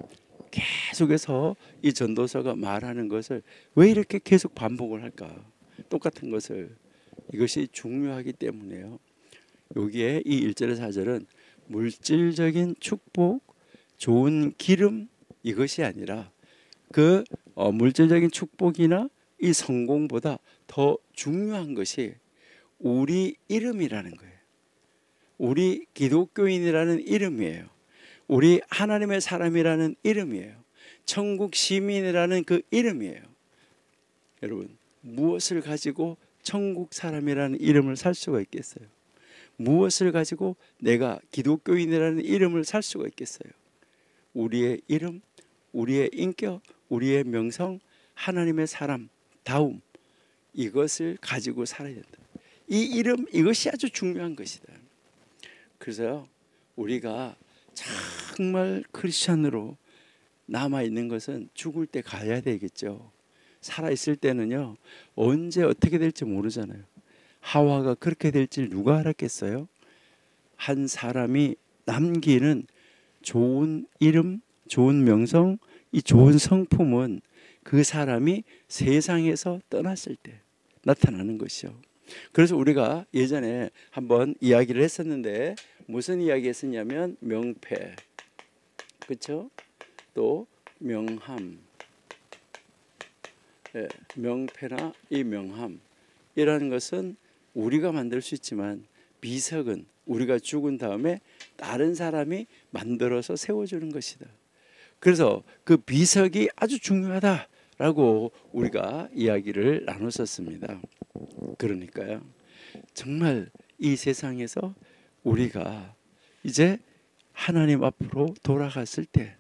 계속해서 이 전도서가 말하는 것을 왜 이렇게 계속 반복을 할까? 똑같은 것을. 이것이 중요하기 때문에요. 여기에 이 1절에서 4절은 물질적인 축복, 좋은 기름, 이것이 아니라 그 물질적인 축복이나 이 성공보다 더 중요한 것이 우리 이름이라는 거예요. 우리 기독교인이라는 이름이에요. 우리 하나님의 사람이라는 이름이에요. 천국 시민이라는 그 이름이에요. 여러분, 무엇을 가지고 천국 사람이라는 이름을 살 수가 있겠어요? 무엇을 가지고 내가 기독교인이라는 이름을 살 수가 있겠어요? 우리의 이름, 우리의 인격, 우리의 명성, 하나님의 사람, 다움, 이것을 가지고 살아야 된다. 이 이름, 이것이 아주 중요한 것이다. 그래서 우리가 정말 크리스찬으로 남아있는 것은 죽을 때 가야 되겠죠. 살아있을 때는요, 언제 어떻게 될지 모르잖아요. 하와가 그렇게 될지 누가 알았겠어요? 한 사람이 남기는 좋은 이름, 좋은 명성, 이 좋은 성품은 그 사람이 세상에서 떠났을 때 나타나는 것이요. 그래서 우리가 예전에 한번 이야기를 했었는데, 무슨 이야기 했었냐면 명패, 그렇죠? 또 명함, 명패나 이 명함, 이라는 것은 우리가 만들 수 있지만 비석은 우리가 죽은 다음에 다른 사람이 만들어서 세워주는 것이다. 그래서 그 비석이 아주 중요하다라고 우리가 이야기를 나눴었습니다. 그러니까요, 정말 이 세상에서 우리가 이제 하나님 앞으로 돌아갔을 때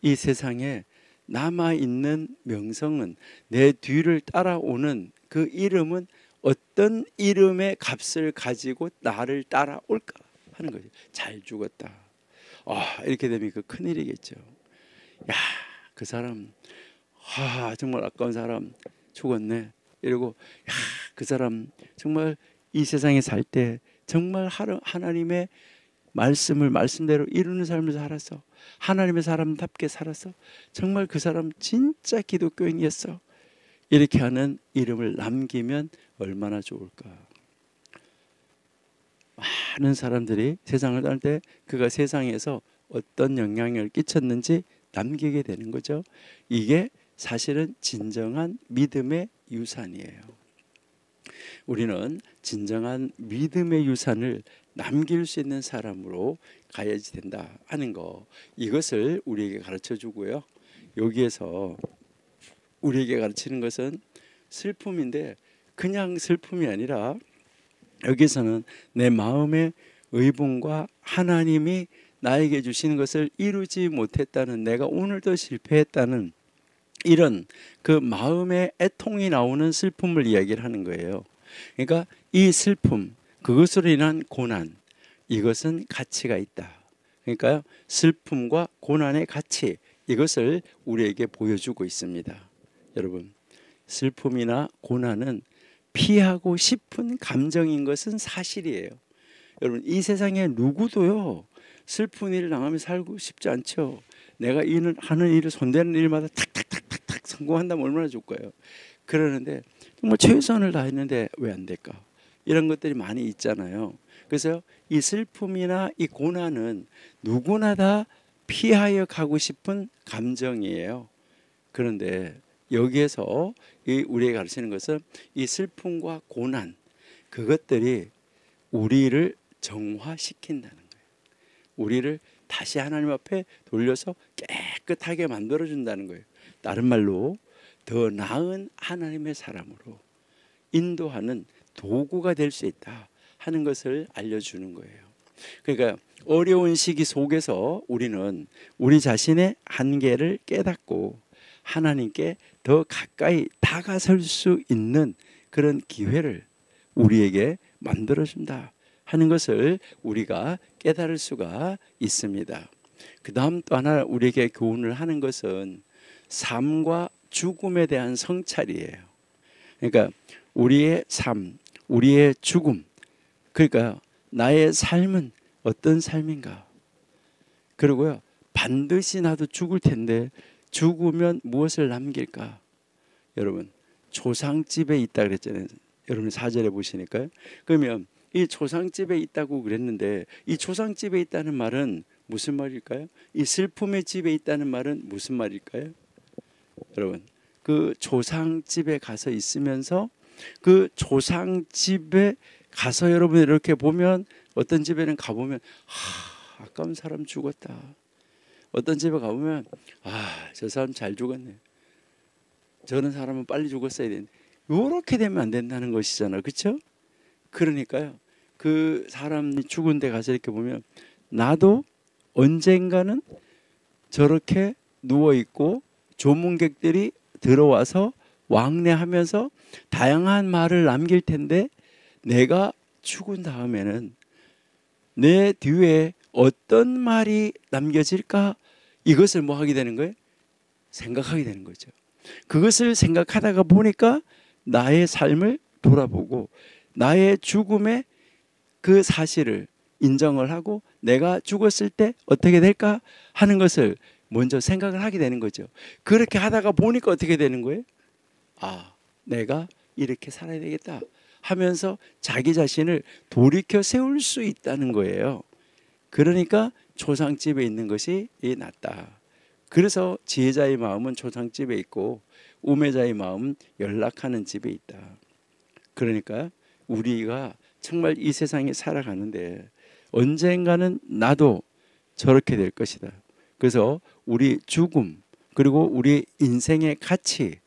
이 세상에 남아있는 명성은, 내 뒤를 따라오는 그 이름은 어떤 이름의 값을 가지고 나를 따라올까 하는 거죠. 잘 죽었다. 이렇게 되면 그 큰일이겠죠. 야, 그 사람 정말 아까운 사람 죽었네 이러고, 야, 그 사람 정말 이 세상에 살 때 정말 하나님의 말씀을 말씀대로 이루는 삶을 살았어. 하나님의 사람답게 살았어. 정말 그 사람 진짜 기독교인이었어. 이렇게 하는 이름을 남기면 얼마나 좋을까. 많은 사람들이 세상을 살 때 그가 세상에서 어떤 영향을 끼쳤는지 남기게 되는 거죠. 이게 사실은 진정한 믿음의 유산이에요. 우리는 진정한 믿음의 유산을 남길 수 있는 사람으로 가야지 된다 하는 거, 이것을 우리에게 가르쳐 주고요. 여기에서 우리에게 가르치는 것은 슬픔인데, 그냥 슬픔이 아니라 여기서는 내 마음의 의분과 하나님이 나에게 주시는 것을 이루지 못했다는, 내가 오늘도 실패했다는 이런 그 마음의 애통이 나오는 슬픔을 이야기를 하는 거예요. 그러니까 이 슬픔, 그것으로 인한 고난, 이것은 가치가 있다. 그러니까 슬픔과 고난의 가치, 이것을 우리에게 보여주고 있습니다. 여러분, 슬픔이나 고난은 피하고 싶은 감정인 것은 사실이에요. 여러분, 이 세상에 누구도요 슬픈 일을 당하면 살고 싶지 않죠. 내가 하는 일을, 손대는 일마다 탁탁탁탁탁 성공한다면 얼마나 좋을까요? 그러는데 정말 최선을 다했는데 왜 안 될까? 이런 것들이 많이 있잖아요. 그래서 이 슬픔이나 이 고난은 누구나 다 피하여 가고 싶은 감정이에요. 그런데 여기에서 우리에게 가르치는 것은 이 슬픔과 고난, 그것들이 우리를 정화시킨다는 거예요. 우리를 다시 하나님 앞에 돌려서 깨끗하게 만들어준다는 거예요. 다른 말로 더 나은 하나님의 사람으로 인도하는 도구가 될 수 있다 하는 것을 알려주는 거예요. 그러니까 어려운 시기 속에서 우리는 우리 자신의 한계를 깨닫고 하나님께 더 가까이 다가설 수 있는 그런 기회를 우리에게 만들어준다 하는 것을 우리가 깨달을 수가 있습니다. 그 다음 또 하나 우리에게 교훈을 하는 것은 삶과 죽음에 대한 성찰이에요. 그러니까 우리의 삶, 우리의 죽음, 그러니까 나의 삶은 어떤 삶인가. 그리고요, 반드시 나도 죽을 텐데 죽으면 무엇을 남길까? 여러분, 초상집에 있다 그랬잖아요. 여러분 4절에 보시니까요. 그러면 이 초상집에 있다고 그랬는데, 이 초상집에 있다는 말은 무슨 말일까요? 이 슬픔의 집에 있다는 말은 무슨 말일까요? 여러분, 그 조상집에 가서 있으면서 그 조상집에 가서 여러분 이렇게 보면, 어떤 집에는 가보면 아까운 사람 죽었다. 어떤 집에 가보면 저 사람 잘 죽었네. 저런 사람은 빨리 죽었어야 되는데, 이렇게 되면 안 된다는 것이잖아요. 그렇죠? 그러니까요, 그 사람이 죽은 데 가서 이렇게 보면 나도 언젠가는 저렇게 누워있고 조문객들이 들어와서 왕래하면서 다양한 말을 남길 텐데, 내가 죽은 다음에는 내 뒤에 어떤 말이 남겨질까? 이것을 뭐 하게 되는 거예요? 생각하게 되는 거죠. 그것을 생각하다가 보니까 나의 삶을 돌아보고 나의 죽음의 그 사실을 인정을 하고 내가 죽었을 때 어떻게 될까 하는 것을 먼저 생각을 하게 되는 거죠. 그렇게 하다가 보니까 어떻게 되는 거예요? 내가 이렇게 살아야 되겠다 하면서 자기 자신을 돌이켜 세울 수 있다는 거예요. 그러니까 초상집에 있는 것이 낫다. 그래서 지혜자의 마음은 초상집에 있고 우매자의 마음은 연락하는 집에 있다. 그러니까 우리가 정말 이 세상에 살아가는데 언젠가는 나도 저렇게 될 것이다. 그래서 우리 죽음 그리고 우리 인생의 가치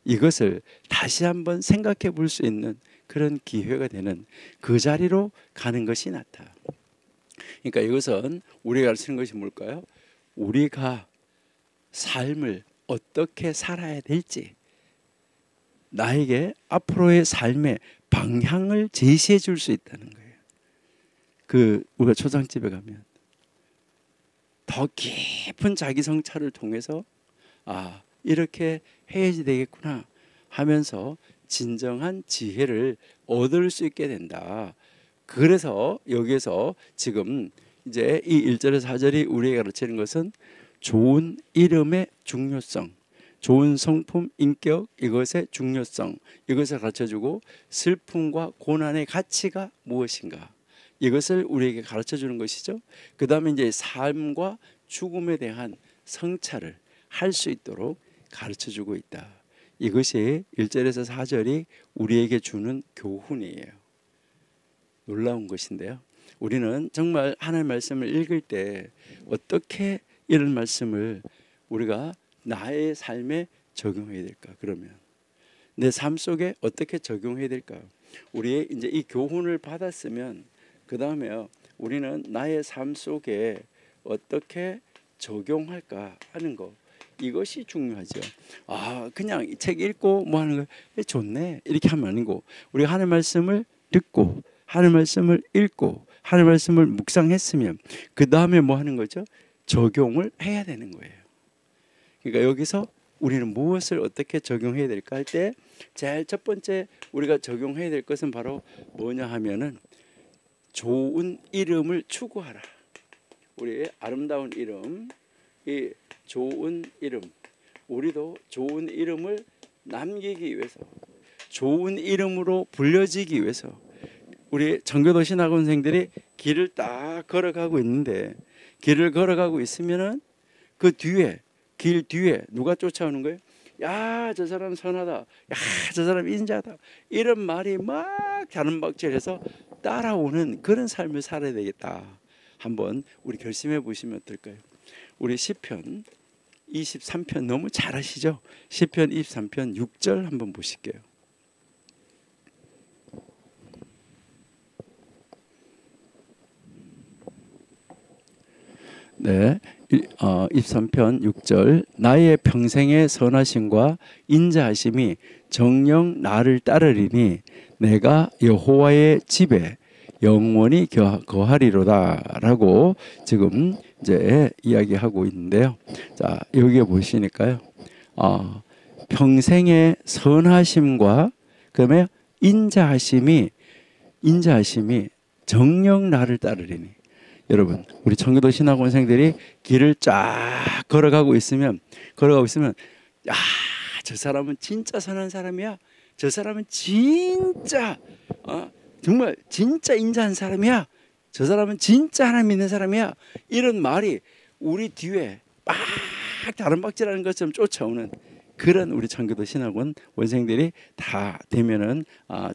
이것을 다시 한번 생각해 볼 수 있는 그런 기회가 되는 그 자리로 가는 것이 낫다. 그러니까 이것은 우리가 가르치는 것이 뭘까요? 우리가 삶을 어떻게 살아야 될지 나에게 앞으로의 삶의 방향을 제시해 줄 수 있다는 거예요. 우리가 초상집에 가면 더 깊은 자기 성찰을 통해서 이렇게 해야지 되겠구나 하면서 진정한 지혜를 얻을 수 있게 된다. 그래서 여기에서 지금 이제 이 1절에서 4절이 우리에게 가르치는 것은 좋은 이름의 중요성, 좋은 성품, 인격 이것의 중요성 이것을 가르쳐주고 슬픔과 고난의 가치가 무엇인가 이것을 우리에게 가르쳐주는 것이죠. 그 다음에 이제 삶과 죽음에 대한 성찰을 할 수 있도록 가르쳐주고 있다. 이것이 1절에서 4절이 우리에게 주는 교훈이에요. 놀라운 것인데요. 우리는 정말 하나님의 말씀을 읽을 때 어떻게 이런 말씀을 우리가 나의 삶에 적용해야 될까? 그러면 내 삶 속에 어떻게 적용해야 될까? 우리 이제 이 교훈을 받았으면 그 다음에요. 우리는 나의 삶 속에 어떻게 적용할까 하는 거 이것이 중요하죠. 그냥 책 읽고 뭐 하는 거 좋네 이렇게 하면 아니고 우리가 하나님의 말씀을 듣고 하나님의 말씀을 읽고 하나님의 말씀을 묵상했으면 그 다음에 뭐 하는 거죠? 적용을 해야 되는 거예요. 그러니까 여기서 우리는 무엇을 어떻게 적용해야 될까 할 때 제일 첫 번째 우리가 적용해야 될 것은 바로 뭐냐 하면은 좋은 이름을 추구하라. 우리의 아름다운 이름, 이 좋은 이름, 우리도 좋은 이름을 남기기 위해서 좋은 이름으로 불려지기 위해서 우리 정교도 신학원생들이 길을 딱 걸어가고 있는데 길을 걸어가고 있으면은 그 뒤에 길 뒤에 누가 쫓아오는 거예요? 야, 저 사람 선하다. 야, 저 사람 인자다. 이런 말이 막 자른박질해서 따라오는 그런 삶을 살아야 되겠다. 한번 우리 결심해 보시면 어떨까요? 우리 시편 23편 너무 잘 아시죠? 시편 23편 6절 한번 보실게요. 네, 23편 6절 나의 평생의 선하심과 인자하심이 정녕 나를 따르리니 내가 여호와의 집에 영원히 거하리로다라고 지금 이제 이야기하고 있는데요. 자, 여기에 보시니까요. 평생의 선하심과 그다음에 인자하심이 정녕 나를 따르리니 여러분, 우리 청교도 신학원생들이 길을 쫙 걸어가고 있으면 야, 저 사람은 진짜 선한 사람이야. 저 사람은 진짜 정말 진짜 인자한 사람이야. 저 사람은 진짜 하나님 믿는 사람이야. 이런 말이 우리 뒤에 막 다른 박질하는 것처럼 쫓아오는 그런 우리 청교도 신학원 원생들이 다 되면은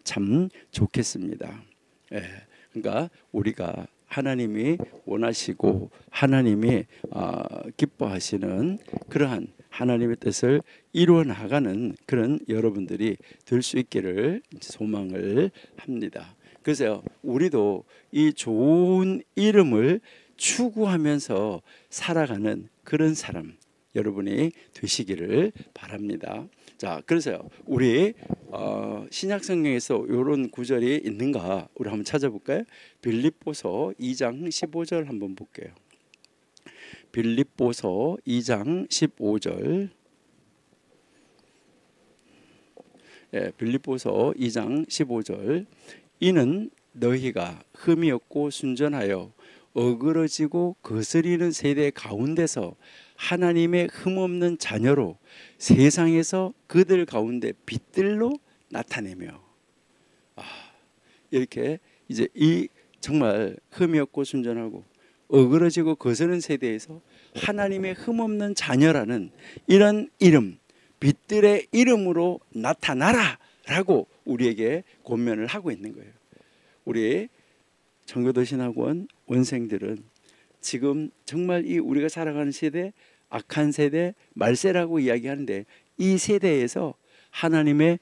참 좋겠습니다. 예, 그러니까 우리가 하나님이 원하시고 하나님이 기뻐하시는 그러한 하나님의 뜻을 이루어 나가는 그런 여러분들이 될 수 있기를 소망을 합니다. 그래서 우리도 이 좋은 이름을 추구하면서 살아가는 그런 사람 여러분이 되시기를 바랍니다. 자, 그래서요 우리 신약 성경에서 이런 구절이 있는가 우리 한번 찾아볼까요? 빌립보서 2장 15절 한번 볼게요. 빌립보서 2장 15절. 예, 빌립보서 2장 15절. 이는 너희가 흠이 없고 순전하여 어그러지고 거스리는 세대 가운데서 하나님의 흠없는 자녀로 세상에서 그들 가운데 빛들로 나타내며 이렇게 이제 이 정말 흠이 없고 순전하고 어그러지고 거스르는 세대에서 하나님의 흠없는 자녀라는 이런 이름 빛들의 이름으로 나타나라 라고 우리에게 권면을 하고 있는 거예요. 우리 청교도신학원 원생들은 지금 정말 이 우리가 살아가는 세대, 악한 세대, 말세라고 이야기하는데 이 세대에서 하나님의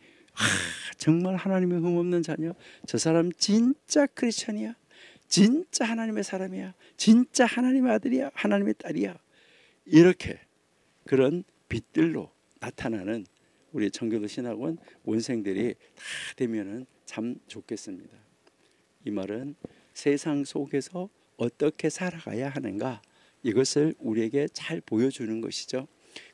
정말 하나님의 흠없는 자녀, 저 사람 진짜 크리스천이야, 진짜 하나님의 사람이야, 진짜 하나님의 아들이야, 하나님의 딸이야, 이렇게 그런 빛들로 나타나는 우리 청교도 신학원 원생들이 다 되면은 참 좋겠습니다. 이 말은 세상 속에서 어떻게 살아가야 하는가, 이것을 우리에게 잘 보여주는 것이죠.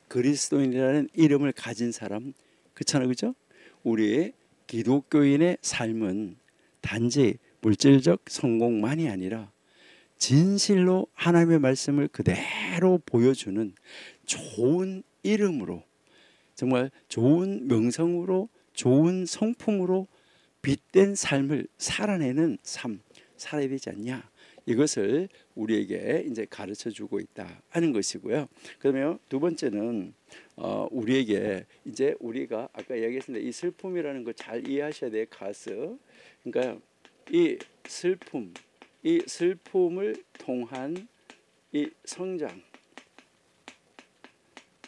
그리스도인이라는 이름을 가진 사람, 그렇잖아요, 그죠? 우리의 기독교인의 삶은 단지 물질적 성공만이 아니라 진실로 하나님의 말씀을 그대로 보여주는 좋은 이름으로, 정말 좋은 명성으로, 좋은 성품으로 빛된 삶을 살아내는 삶 살아야 되지 않냐, 이것을 우리에게 이제 가르쳐 주고 있다 하는 것이고요. 그러면 두 번째는 우리에게 이제 우리가 아까 이야기했는데 이 슬픔이라는 거 잘 이해하셔야 돼요. 가스. 그러니까 이 슬픔을 통한 이 성장,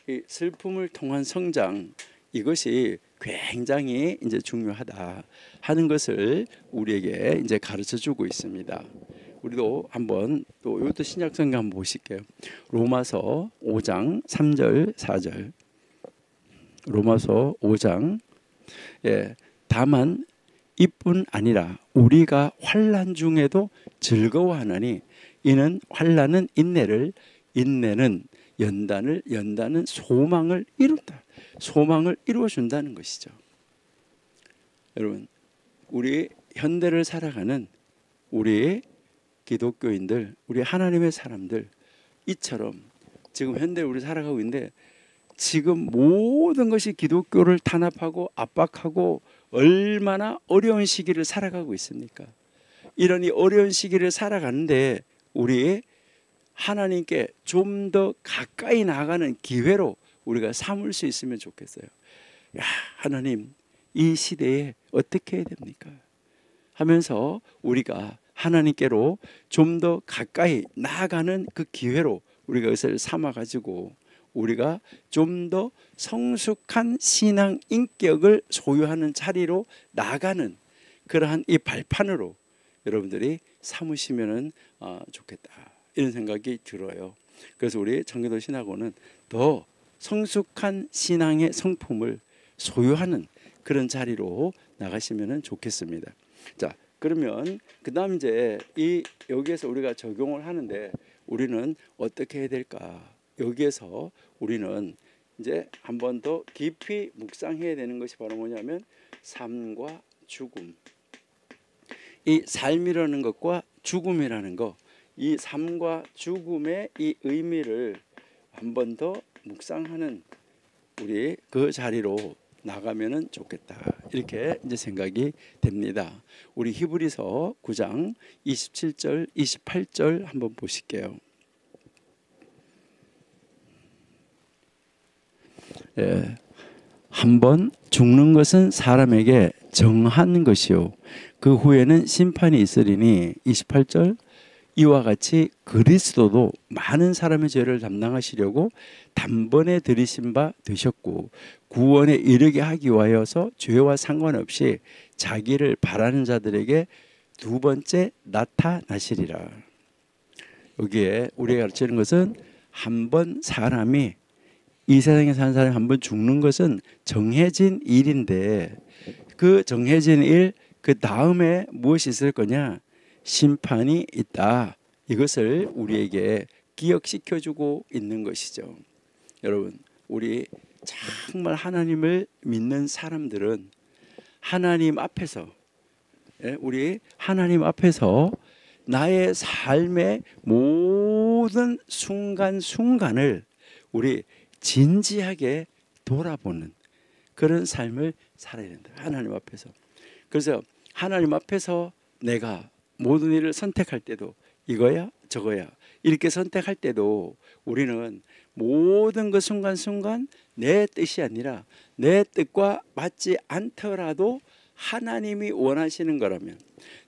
이 슬픔을 통한 성장, 이것이 굉장히 이제 중요하다 하는 것을 우리에게 이제 가르쳐 주고 있습니다. 우리도 한번 또 이것도 신약 성경 한번 보실게요. 로마서 5장 3절 4절. 로마서 5장. 다만 이뿐 아니라 우리가 환난 중에도 즐거워하나니 이는 환난은 인내를, 인내는 연단을, 연단은 소망을 이룬다. 소망을 이루어 준다는 것이죠. 여러분, 우리 현대를 살아가는 우리 기독교인들, 우리 하나님의 사람들, 이처럼 지금 현대 우리 살아가고 있는데 지금 모든 것이 기독교를 탄압하고 압박하고 얼마나 어려운 시기를 살아가고 있습니까? 이런 이 어려운 시기를 살아가는데 우리 하나님께 좀 더 가까이 나아가는 기회로 우리가 삼을 수 있으면 좋겠어요. 야, 하나님, 이 시대에 어떻게 해야 됩니까? 하면서 우리가 하나님께로 좀 더 가까이 나아가는 그 기회로 우리가 그것을 삼아가지고 우리가 좀 더 성숙한 신앙 인격을 소유하는 자리로 나아가는 그러한 이 발판으로 여러분들이 삼으시면 좋겠다, 이런 생각이 들어요. 그래서 우리 청교도 신학원은 더 성숙한 신앙의 성품을 소유하는 그런 자리로 나가시면 좋겠습니다. 자, 그러면 그다음 이제 여기에서 우리가 적용을 하는데 우리는 어떻게 해야 될까? 여기에서 우리는 이제 한 번 더 깊이 묵상해야 되는 것이 바로 뭐냐면 삶과 죽음. 이 삶이라는 것과 죽음이라는 것, 이 삶과 죽음의 이 의미를 한 번 더 묵상하는 우리 그 자리로 나가면은 좋겠다, 이렇게 이제 생각이 됩니다. 우리 히브리서 9장 27절 28절 한번 보실게요. 한번 죽는 것은 사람에게 정한 것이요 그 후에는 심판이 있으리니 28절 이와 같이 그리스도도 많은 사람의 죄를 담당하시려고 단번에 들이신 바 되셨고 구원에 이르게 하기 위하여서 죄와 상관없이 자기를 바라는 자들에게 두 번째 나타나시리라. 여기에 우리가 가르치는 것은 한 번 사람이 이 세상에 사는 사람이 한 번 죽는 것은 정해진 일인데 그 정해진 일 그 다음에 무엇이 있을 거냐? 심판이 있다. 이것을 우리에게 기억시켜주고 있는 것이죠. 여러분, 우리 정말 하나님을 믿는 사람들은 하나님 앞에서, 우리 하나님 앞에서 나의 삶의 모든 순간순간을 우리 진지하게 돌아보는 그런 삶을 살아야 된다. 하나님 앞에서. 그래서 하나님 앞에서 내가 모든 일을 선택할 때도 이거야 저거야, 이렇게 선택할 때도 우리는 모든 그 순간순간 내 뜻이 아니라 내 뜻과 맞지 않더라도 하나님이 원하시는 거라면,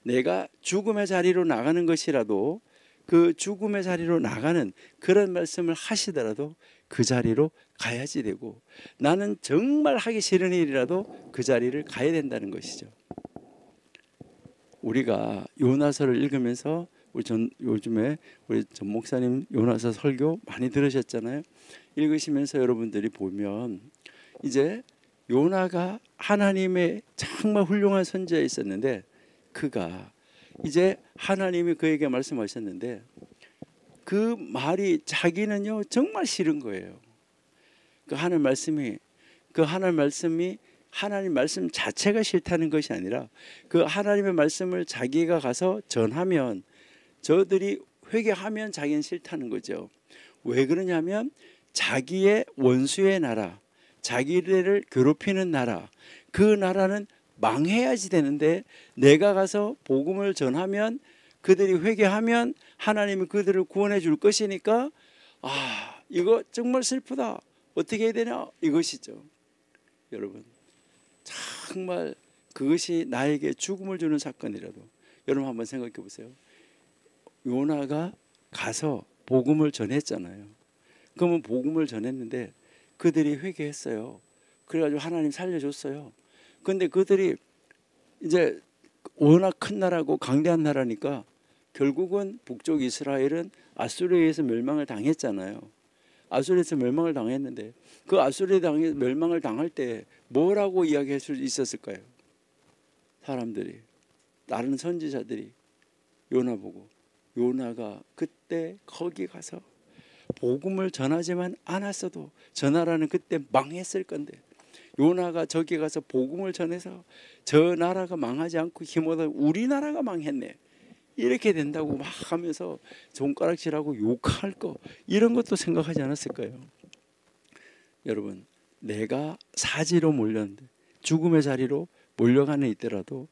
내가 죽음의 자리로 나가는 것이라도 그 죽음의 자리로 나가는 그런 말씀을 하시더라도 그 자리로 가야지 되고, 나는 정말 하기 싫은 일이라도 그 자리를 가야 된다는 것이죠. 우리가 요나서를 읽으면서 요즘에 우리 전 목사님 요나서 설교 많이 들으셨잖아요. 읽으시면서 여러분들이 보면 이제 요나가 하나님의 정말 훌륭한 선지자에 있었는데, 그가 이제 하나님이 그에게 말씀하셨는데 그 말이 자기는요 정말 싫은 거예요. 그 하나님 말씀이 하나님 말씀 자체가 싫다는 것이 아니라, 그 하나님의 말씀을 자기가 가서 전하면 저들이 회개하면 자기는 싫다는 거죠. 왜 그러냐면 자기의 원수의 나라, 자기를 괴롭히는 나라, 그 나라는 망해야지 되는데, 내가 가서 복음을 전하면 그들이 회개하면 하나님이 그들을 구원해 줄 것이니까 이거 정말 슬프다, 어떻게 해야 되냐, 이것이죠. 여러분, 정말 그것이 나에게 죽음을 주는 사건이라도 여러분 한번 생각해 보세요. 요나가 가서 복음을 전했잖아요. 그러면 복음을 전했는데 그들이 회개했어요. 그래가지고 하나님 살려줬어요. 근데 그들이 이제 워낙 큰 나라고 강대한 나라니까 결국은 북쪽 이스라엘은 아수르에 의해서 멸망을 당했잖아요. 아수르에서 멸망을 당했는데, 그 아수르에 멸망을 당할 때 뭐라고 이야기할 수 있었을까요? 사람들이, 다른 선지자들이 요나 보고, 요나가 그때 거기 가서 복음을 전하지만 않았어도 저 나라는 그때 망했을 건데, 요나가 저기 가서 복음을 전해서 저 나라가 망하지 않고 힘없어 우리나라가 망했네, 이렇게 된다고 막 하면서 손가락질하고 욕할 거, 이런 것도 생각하지 않았을까요? 여러분, 내가 사지로 몰렸는데, 죽음의 자리로 몰려가는 있더라도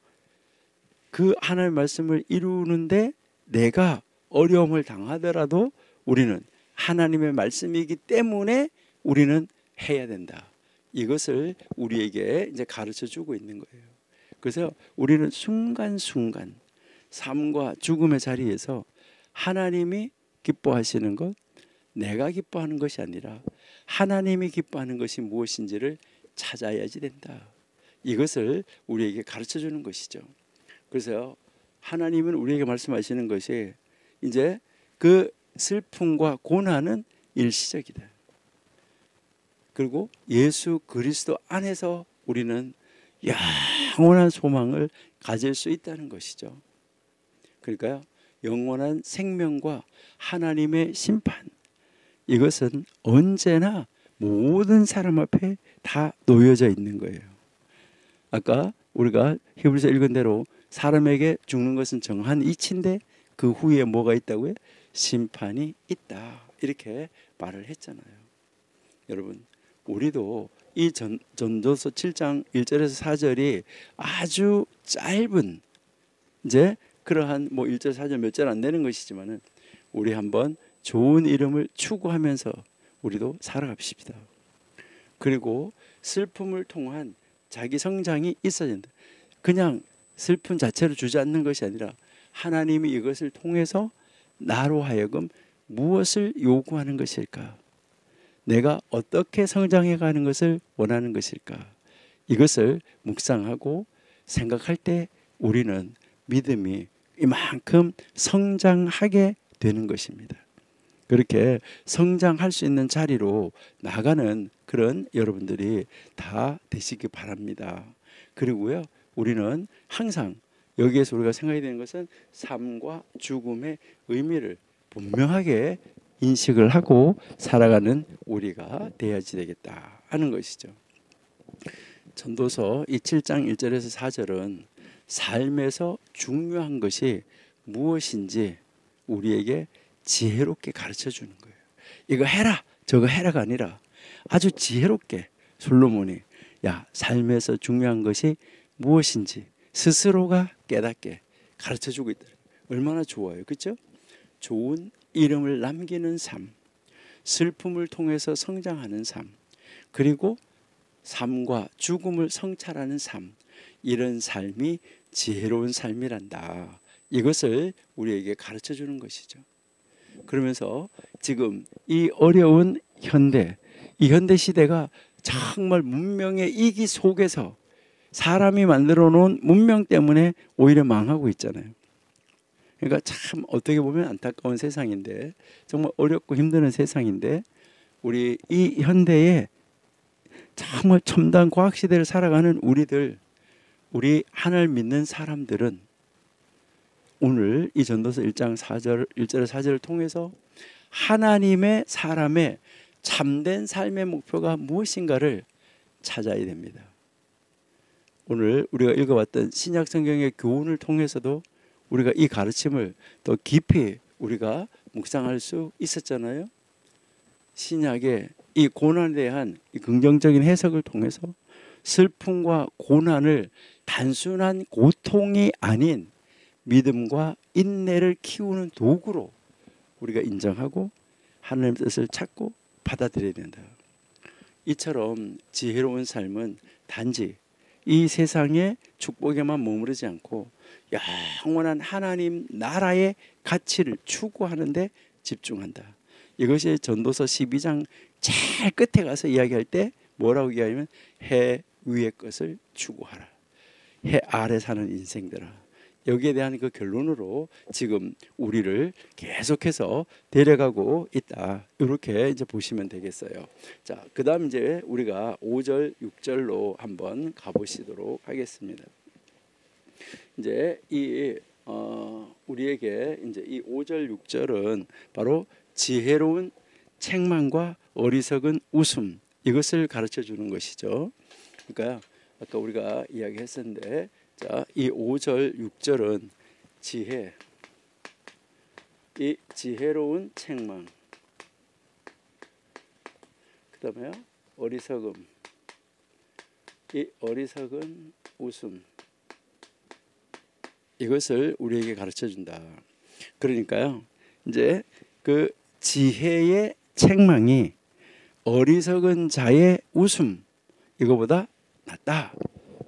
그 하나님의 말씀을 이루는데 내가 어려움을 당하더라도 우리는 하나님의 말씀이기 때문에 우리는 해야 된다. 이것을 우리에게 이제 가르쳐 주고 있는 거예요. 그래서 우리는 순간순간 삶과 죽음의 자리에서 하나님이 기뻐하시는 것, 내가 기뻐하는 것이 아니라 하나님이 기뻐하는 것이 무엇인지를 찾아야지 된다. 이것을 우리에게 가르쳐 주는 것이죠. 그래서 하나님은 우리에게 말씀하시는 것이 이제 그 슬픔과 고난은 일시적이다. 그리고 예수 그리스도 안에서 우리는 영원한 소망을 가질 수 있다는 것이죠. 그러니까요, 영원한 생명과 하나님의 심판, 이것은 언제나 모든 사람 앞에 다 놓여져 있는 거예요. 아까 우리가 히브리서 읽은 대로 사람에게 죽는 것은 정한 이치인데 그 후에 뭐가 있다고요? 심판이 있다, 이렇게 말을 했잖아요. 여러분, 우리도 이 전도서 7장 1절에서 4절이 아주 짧은, 이제 그러한 1절 4절 몇 절 안 되는 것이지만은 우리 한번 좋은 이름을 추구하면서 우리도 살아갑시다. 그리고 슬픔을 통한 자기 성장이 있어야 된다. 그냥 슬픔 자체로 주저앉는 것이 아니라 하나님이 이것을 통해서 나로 하여금 무엇을 요구하는 것일까? 내가 어떻게 성장해 가는 것을 원하는 것일까? 이것을 묵상하고 생각할 때 우리는 믿음이 이만큼 성장하게 되는 것입니다. 그렇게 성장할 수 있는 자리로 나가는 그런 여러분들이 다 되시기 바랍니다. 그리고요, 우리는 항상 여기에서 우리가 생각해야 되는 것은 삶과 죽음의 의미를 분명하게 인식을 하고 살아가는 우리가 되어야지 되겠다 하는 것이죠. 전도서 이 7장 1절에서 4절은 삶에서 중요한 것이 무엇인지 우리에게 지혜롭게 가르쳐 주는 거예요. 이거 해라 저거 해라가 아니라 아주 지혜롭게 솔로몬이 삶에서 중요한 것이 무엇인지 스스로가 깨닫게 가르쳐 주고 있다. 얼마나 좋아요, 그렇죠? 좋은 이름을 남기는 삶, 슬픔을 통해서 성장하는 삶, 그리고 삶과 죽음을 성찰하는 삶, 이런 삶이 지혜로운 삶이란다. 이것을 우리에게 가르쳐 주는 것이죠. 그러면서 지금 이 어려운 현대, 이 현대 시대가 정말 문명의 이기 속에서 사람이 만들어 놓은 문명 때문에 오히려 망하고 있잖아요. 그러니까 참 어떻게 보면 안타까운 세상인데, 정말 어렵고 힘든 세상인데, 우리 이 현대에 정말 첨단 과학 시대를 살아가는 우리들, 우리 하나님을 믿는 사람들은 오늘 이 전도서 1장 4절, 1절의 4절을 통해서 하나님의 사람의 참된 삶의 목표가 무엇인가를 찾아야 됩니다. 오늘 우리가 읽어봤던 신약 성경의 교훈을 통해서도 우리가 이 가르침을 더 깊이 우리가 묵상할 수 있었잖아요. 신약의 이 고난에 대한 이 긍정적인 해석을 통해서 슬픔과 고난을 단순한 고통이 아닌 믿음과 인내를 키우는 도구로 우리가 인정하고 하나님의 뜻을 찾고 받아들여야 된다. 이처럼 지혜로운 삶은 단지 이 세상의 축복에만 머무르지 않고 영원한 하나님 나라의 가치를 추구하는 데 집중한다. 이것이 전도서 12장 제일 끝에 가서 이야기할 때 뭐라고 이야기하면 해 위의 것을 추구하라. 해 아래 사는 인생들아. 여기에 대한 그 결론으로 지금 우리를 계속해서 데려가고 있다. 이렇게 이제 보시면 되겠어요. 자, 그다음 이제 우리가 5절, 6절로 한번 가보시도록 하겠습니다. 이제 이 우리에게 이제 이 5절, 6절은 바로 지혜로운 책망과 어리석은 웃음, 이것을 가르쳐 주는 것이죠. 그러니까 아까 우리가 이야기했었는데, 자, 이 5절, 6절은 지혜, 이 지혜로운 책망, 그 다음에 어리석음, 이 어리석은 웃음, 이것을 우리에게 가르쳐 준다. 그러니까요, 이제 그 지혜의 책망이 어리석은 자의 웃음, 이거보다 낫다.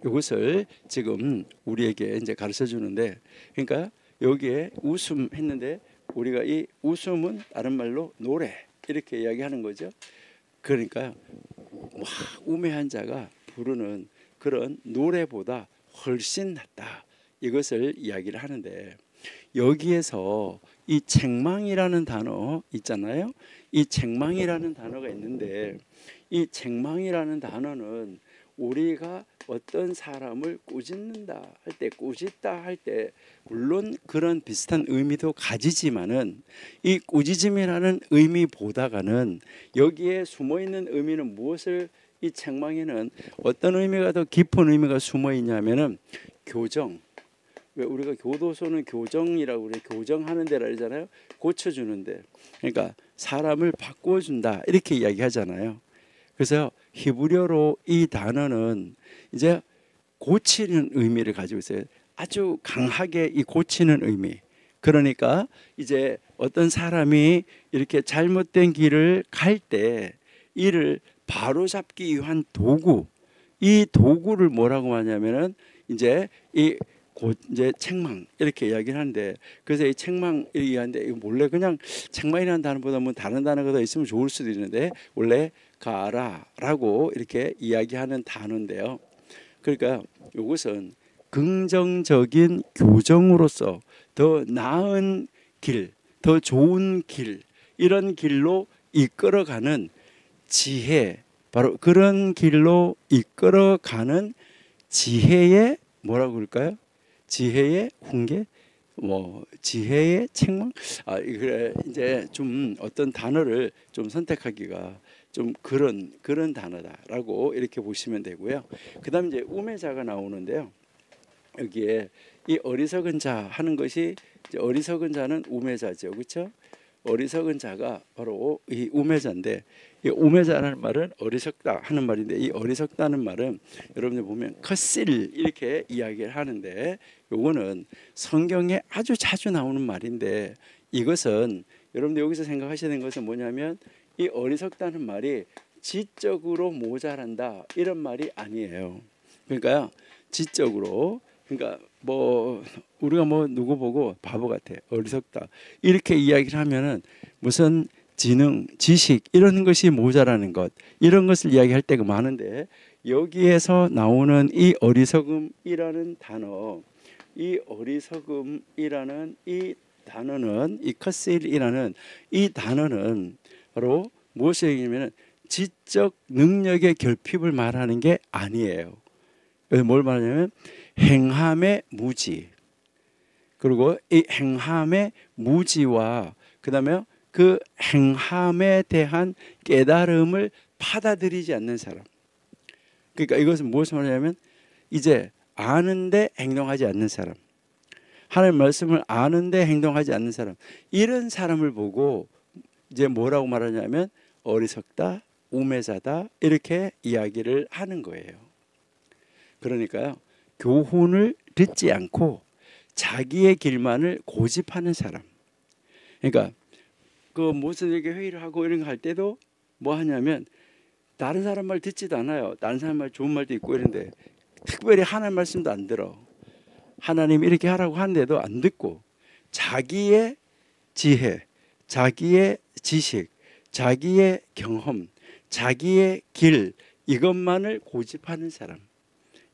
이것을 지금 우리에게 이제 가르쳐 주는데, 그러니까 여기에 웃음 했는데 우리가 이 웃음은 다른 말로 노래, 이렇게 이야기하는 거죠. 그러니까 막 우매한 자가 부르는 그런 노래보다 훨씬 낫다. 이것을 이야기를 하는데, 여기에서 이 책망이라는 단어 있잖아요. 이 책망이라는 단어가 있는데, 이 책망이라는 단어는 우리가 어떤 사람을 꾸짖는다 할 때, 꾸짖다 할 때 물론 그런 비슷한 의미도 가지지만은, 이 꾸짖음이라는 의미보다가는 여기에 숨어있는 의미는 무엇을, 이 책망에는 어떤 의미가 더 깊은 의미가 숨어 있냐면은 교정. 왜 우리가 교도소는 교정이라고 그래, 교정하는 데라 그러잖아요. 고쳐주는 데. 그러니까 사람을 바꿔준다 이렇게 이야기하잖아요. 그래서 히브리어로 이 단어는 이제 고치는 의미를 가지고 있어요. 아주 강하게 이 고치는 의미. 그러니까 이제 어떤 사람이 이렇게 잘못된 길을 갈 때 이를 바로잡기 위한 도구, 이 도구를 뭐라고 하냐면은 이제 이제 책망 이렇게 이야기를 하는데, 그래서 이 책망 이야기하는데 원래 그냥 책망이라는 단어보다 뭐 다른 단어가 더 있으면 좋을 수도 있는데 원래 가라라고 이렇게 이야기하는 단어인데요. 그러니까 이것은 긍정적인 교정으로서 더 나은 길, 더 좋은 길, 이런 길로 이끌어가는 지혜, 바로 그런 길로 이끌어가는 지혜의 뭐라고 그럴까요? 지혜의 훈계, 뭐 지혜의 책망. 그래 이제 좀 어떤 단어를 좀 선택하기가 좀 그런 단어다라고 이렇게 보시면 되고요. 그다음 이제 우매자가 나오는데요. 여기에 이 어리석은 자 하는 것이, 이제 어리석은 자는 우매자죠, 그렇죠? 어리석은 자가 바로 이 우매자인데, 이 우매자라는 말은 어리석다 하는 말인데, 이 어리석다는 말은 여러분들 보면 커실 이렇게 이야기를 하는데, 요거는 성경에 아주 자주 나오는 말인데, 이것은 여러분들 여기서 생각하셔야 되는 것은 뭐냐면 이 어리석다는 말이 지적으로 모자란다 이런 말이 아니에요. 그러니까요, 지적으로, 그러니까 뭐 우리가 뭐 누구 보고 바보 같아, 어리석다 이렇게 이야기를 하면은 무슨 지능, 지식 이런 것이 모자라는 것, 이런 것을 이야기할 때가 많은데, 여기에서 나오는 이 어리석음이라는 단어, 이 어리석음이라는 이 단어는, 이 커셀이라는 이 단어는 바로 무엇을 얘기하냐면 지적 능력의 결핍을 말하는 게 아니에요. 뭘 말하냐면 행함의 무지, 그리고 이 행함의 무지와 그 다음에 그 행함에 대한 깨달음을 받아들이지 않는 사람. 그러니까 이것은 무엇을 말하냐면 이제 아는데 행동하지 않는 사람, 하나님의 말씀을 아는데 행동하지 않는 사람, 이런 사람을 보고 이제 뭐라고 말하냐면 어리석다, 우매자다 이렇게 이야기를 하는 거예요. 그러니까요, 교훈을 듣지 않고 자기의 길만을 고집하는 사람. 그러니까 그 무슨 이렇게 회의를 하고 이런 거 할 때도 뭐 하냐면 다른 사람 말 듣지도 않아요. 다른 사람 말 좋은 말도 있고 이런데 특별히 하나님 말씀도 안 들어. 하나님 이렇게 하라고 하는데도 안 듣고 자기의 지혜, 자기의 지식, 자기의 경험, 자기의 길, 이것만을 고집하는 사람,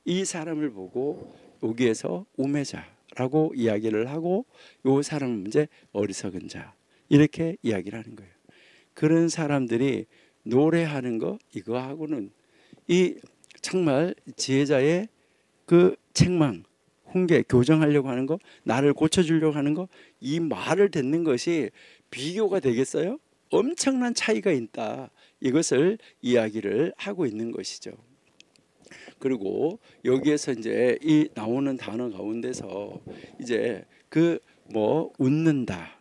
이 사람을 보고 여기에서 우매자라고 이야기를 하고, 이 사람은 이제 어리석은 자 이렇게 이야기를 하는 거예요. 그런 사람들이 노래하는 거 이거하고는, 이 정말 지혜자의 그 책망, 훈계, 교정하려고 하는 거, 나를 고쳐주려고 하는 거, 이 말을 듣는 것이 비교가 되겠어요? 엄청난 차이가 있다, 이것을 이야기를 하고 있는 것이죠. 그리고 여기에서 이제 이 나오는 단어 가운데서 이제 그 뭐 웃는다,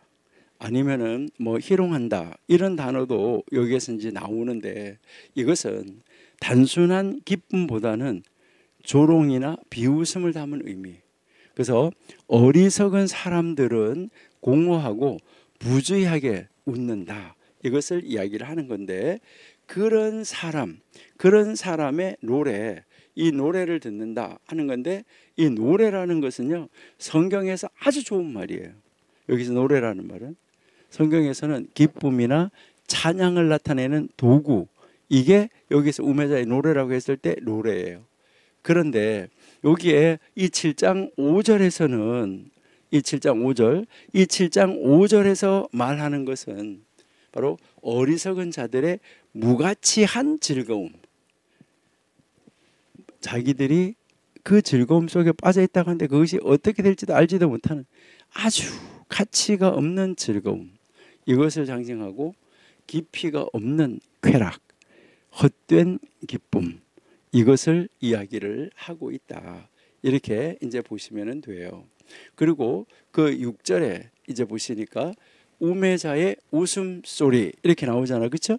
아니면은 뭐 희롱한다 이런 단어도 여기에서 이제 나오는데, 이것은 단순한 기쁨보다는 조롱이나 비웃음을 담은 의미. 그래서 어리석은 사람들은 공허하고 부주의하게 웃는다, 이것을 이야기를 하는 건데, 그런 사람, 그런 사람의 노래, 이 노래를 듣는다 하는 건데, 이 노래라는 것은요 성경에서 아주 좋은 말이에요. 여기서 노래라는 말은 성경에서는 기쁨이나 찬양을 나타내는 도구, 이게 여기서 우매자의 노래라고 했을 때 노래예요. 그런데 여기에 이 7장 5절에서는 이 7장 5절에서 말하는 것은 바로 어리석은 자들의 무가치한 즐거움, 자기들이 그 즐거움 속에 빠져 있다고 하는데 그것이 어떻게 될지도 알지도 못하는 아주 가치가 없는 즐거움, 이것을 상징하고 깊이가 없는 쾌락, 헛된 기쁨, 이것을 이야기를 하고 있다, 이렇게 이제 보시면 돼요. 그리고 그 6절에 이제 보시니까 우매자의 웃음소리 이렇게 나오잖아, 그렇죠?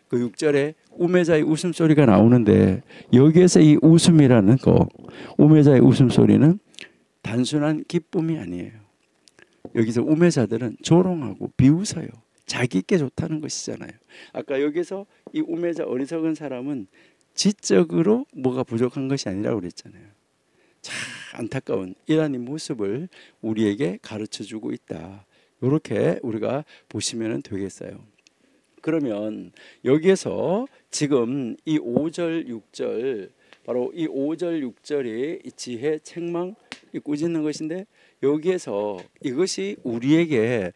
그 6절에 우매자의 웃음소리가 나오는데, 여기에서 이 웃음이라는 거, 우매자의 웃음소리는 단순한 기쁨이 아니에요. 여기서 우매자들은 조롱하고 비웃어요. 자기께 좋다는 것이잖아요. 아까 여기서 이 우매자 어리석은 사람은 지적으로 뭐가 부족한 것이 아니라고 그랬잖아요. 참 안타까운 이러한 모습을 우리에게 가르쳐주고 있다, 이렇게 우리가 보시면 되겠어요. 그러면 여기에서 지금 이 5절 6절, 바로 이 5절 6절이 지혜, 책망, 꾸짖는 것인데, 여기에서 이것이 우리에게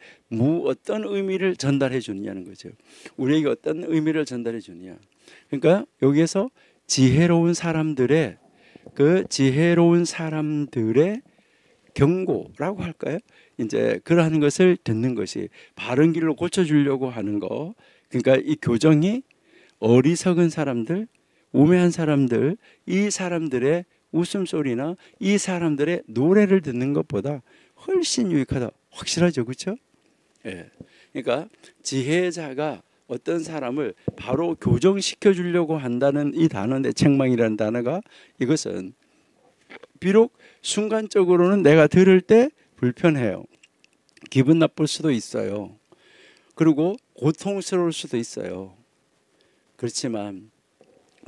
어떤 의미를 전달해 주느냐는 거죠. 우리에게 어떤 의미를 전달해 주느냐. 그러니까 여기에서 지혜로운 사람들의 경고라고 할까요? 이제 그러한 것을 듣는 것이 바른 길로 고쳐주려고 하는 거. 그러니까 이 교정이 어리석은 사람들, 우매한 사람들, 이 사람들의 웃음소리나 이 사람들의 노래를 듣는 것보다 훨씬 유익하다, 확실하죠, 그렇죠? 예. 그러니까 지혜자가 어떤 사람을 바로 교정시켜 주려고 한다는 이 단어인데, 책망이라는 단어가, 이것은 비록 순간적으로는 내가 들을 때 불편해요, 기분 나쁠 수도 있어요. 그리고 고통스러울 수도 있어요. 그렇지만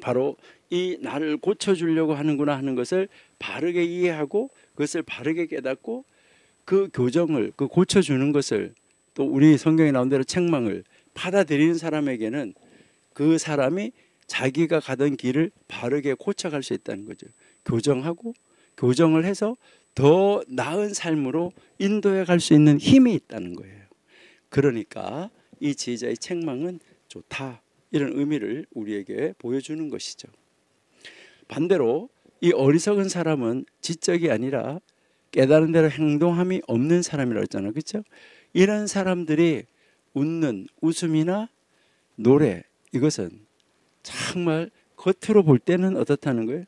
바로 이 나를 고쳐주려고 하는구나 하는 것을 바르게 이해하고 그것을 바르게 깨닫고 그 교정을, 그 고쳐주는 것을, 또 우리 성경에 나온 대로 책망을 받아들이는 사람에게는 그 사람이 자기가 가던 길을 바르게 고쳐갈 수 있다는 거죠. 교정하고 교정을 해서 더 나은 삶으로 인도해 갈 수 있는 힘이 있다는 거예요. 그러니까 이 지혜자의 책망은 좋다, 이런 의미를 우리에게 보여주는 것이죠. 반대로 이 어리석은 사람은 지적이 아니라 깨달은 대로 행동함이 없는 사람이라고 했잖아요. 그렇죠? 이런 사람들이 웃는 웃음이나 노래, 이것은 정말 겉으로 볼 때는 어떻다는 거예요?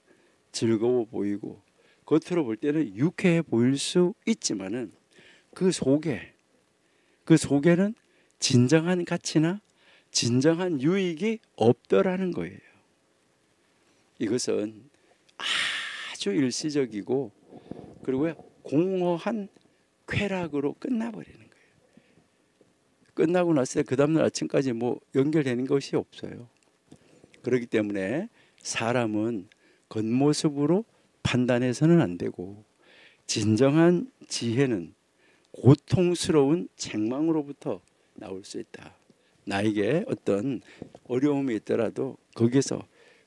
즐거워 보이고 겉으로 볼 때는 유쾌해 보일 수 있지만은 그 속에는 진정한 가치나 진정한 유익이 없더라는 거예요. 이것은 아주 일시적이고 그리고 공허한 쾌락으로 끝나버리는 거예요. 끝나고 났을 때 그 다음날 아침까지 뭐 연결되는 것이 없어요. 그렇기 때문에 사람은 겉모습으로 판단해서는 안 되고, 진정한 지혜는 고통스러운 책망으로부터 나올 수 있다. 나에게 어떤 어려움이 있더라도 거기서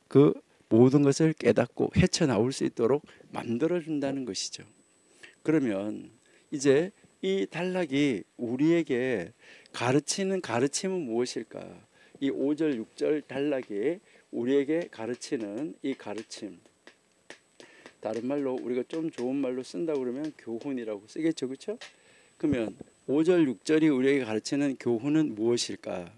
그 모든 것을 깨닫고 헤쳐나올 수 있도록 만들어준다는 것이죠. 그러면 이제 이 단락이 우리에게 가르치는 가르침은 무엇일까? 이 5절 6절 단락이 우리에게 가르치는 이 가르침, 다른 말로 우리가 좀 좋은 말로 쓴다 그러면 교훈이라고 쓰겠죠, 그렇죠? 그러면 5절 6절이 우리에게 가르치는 교훈은 무엇일까?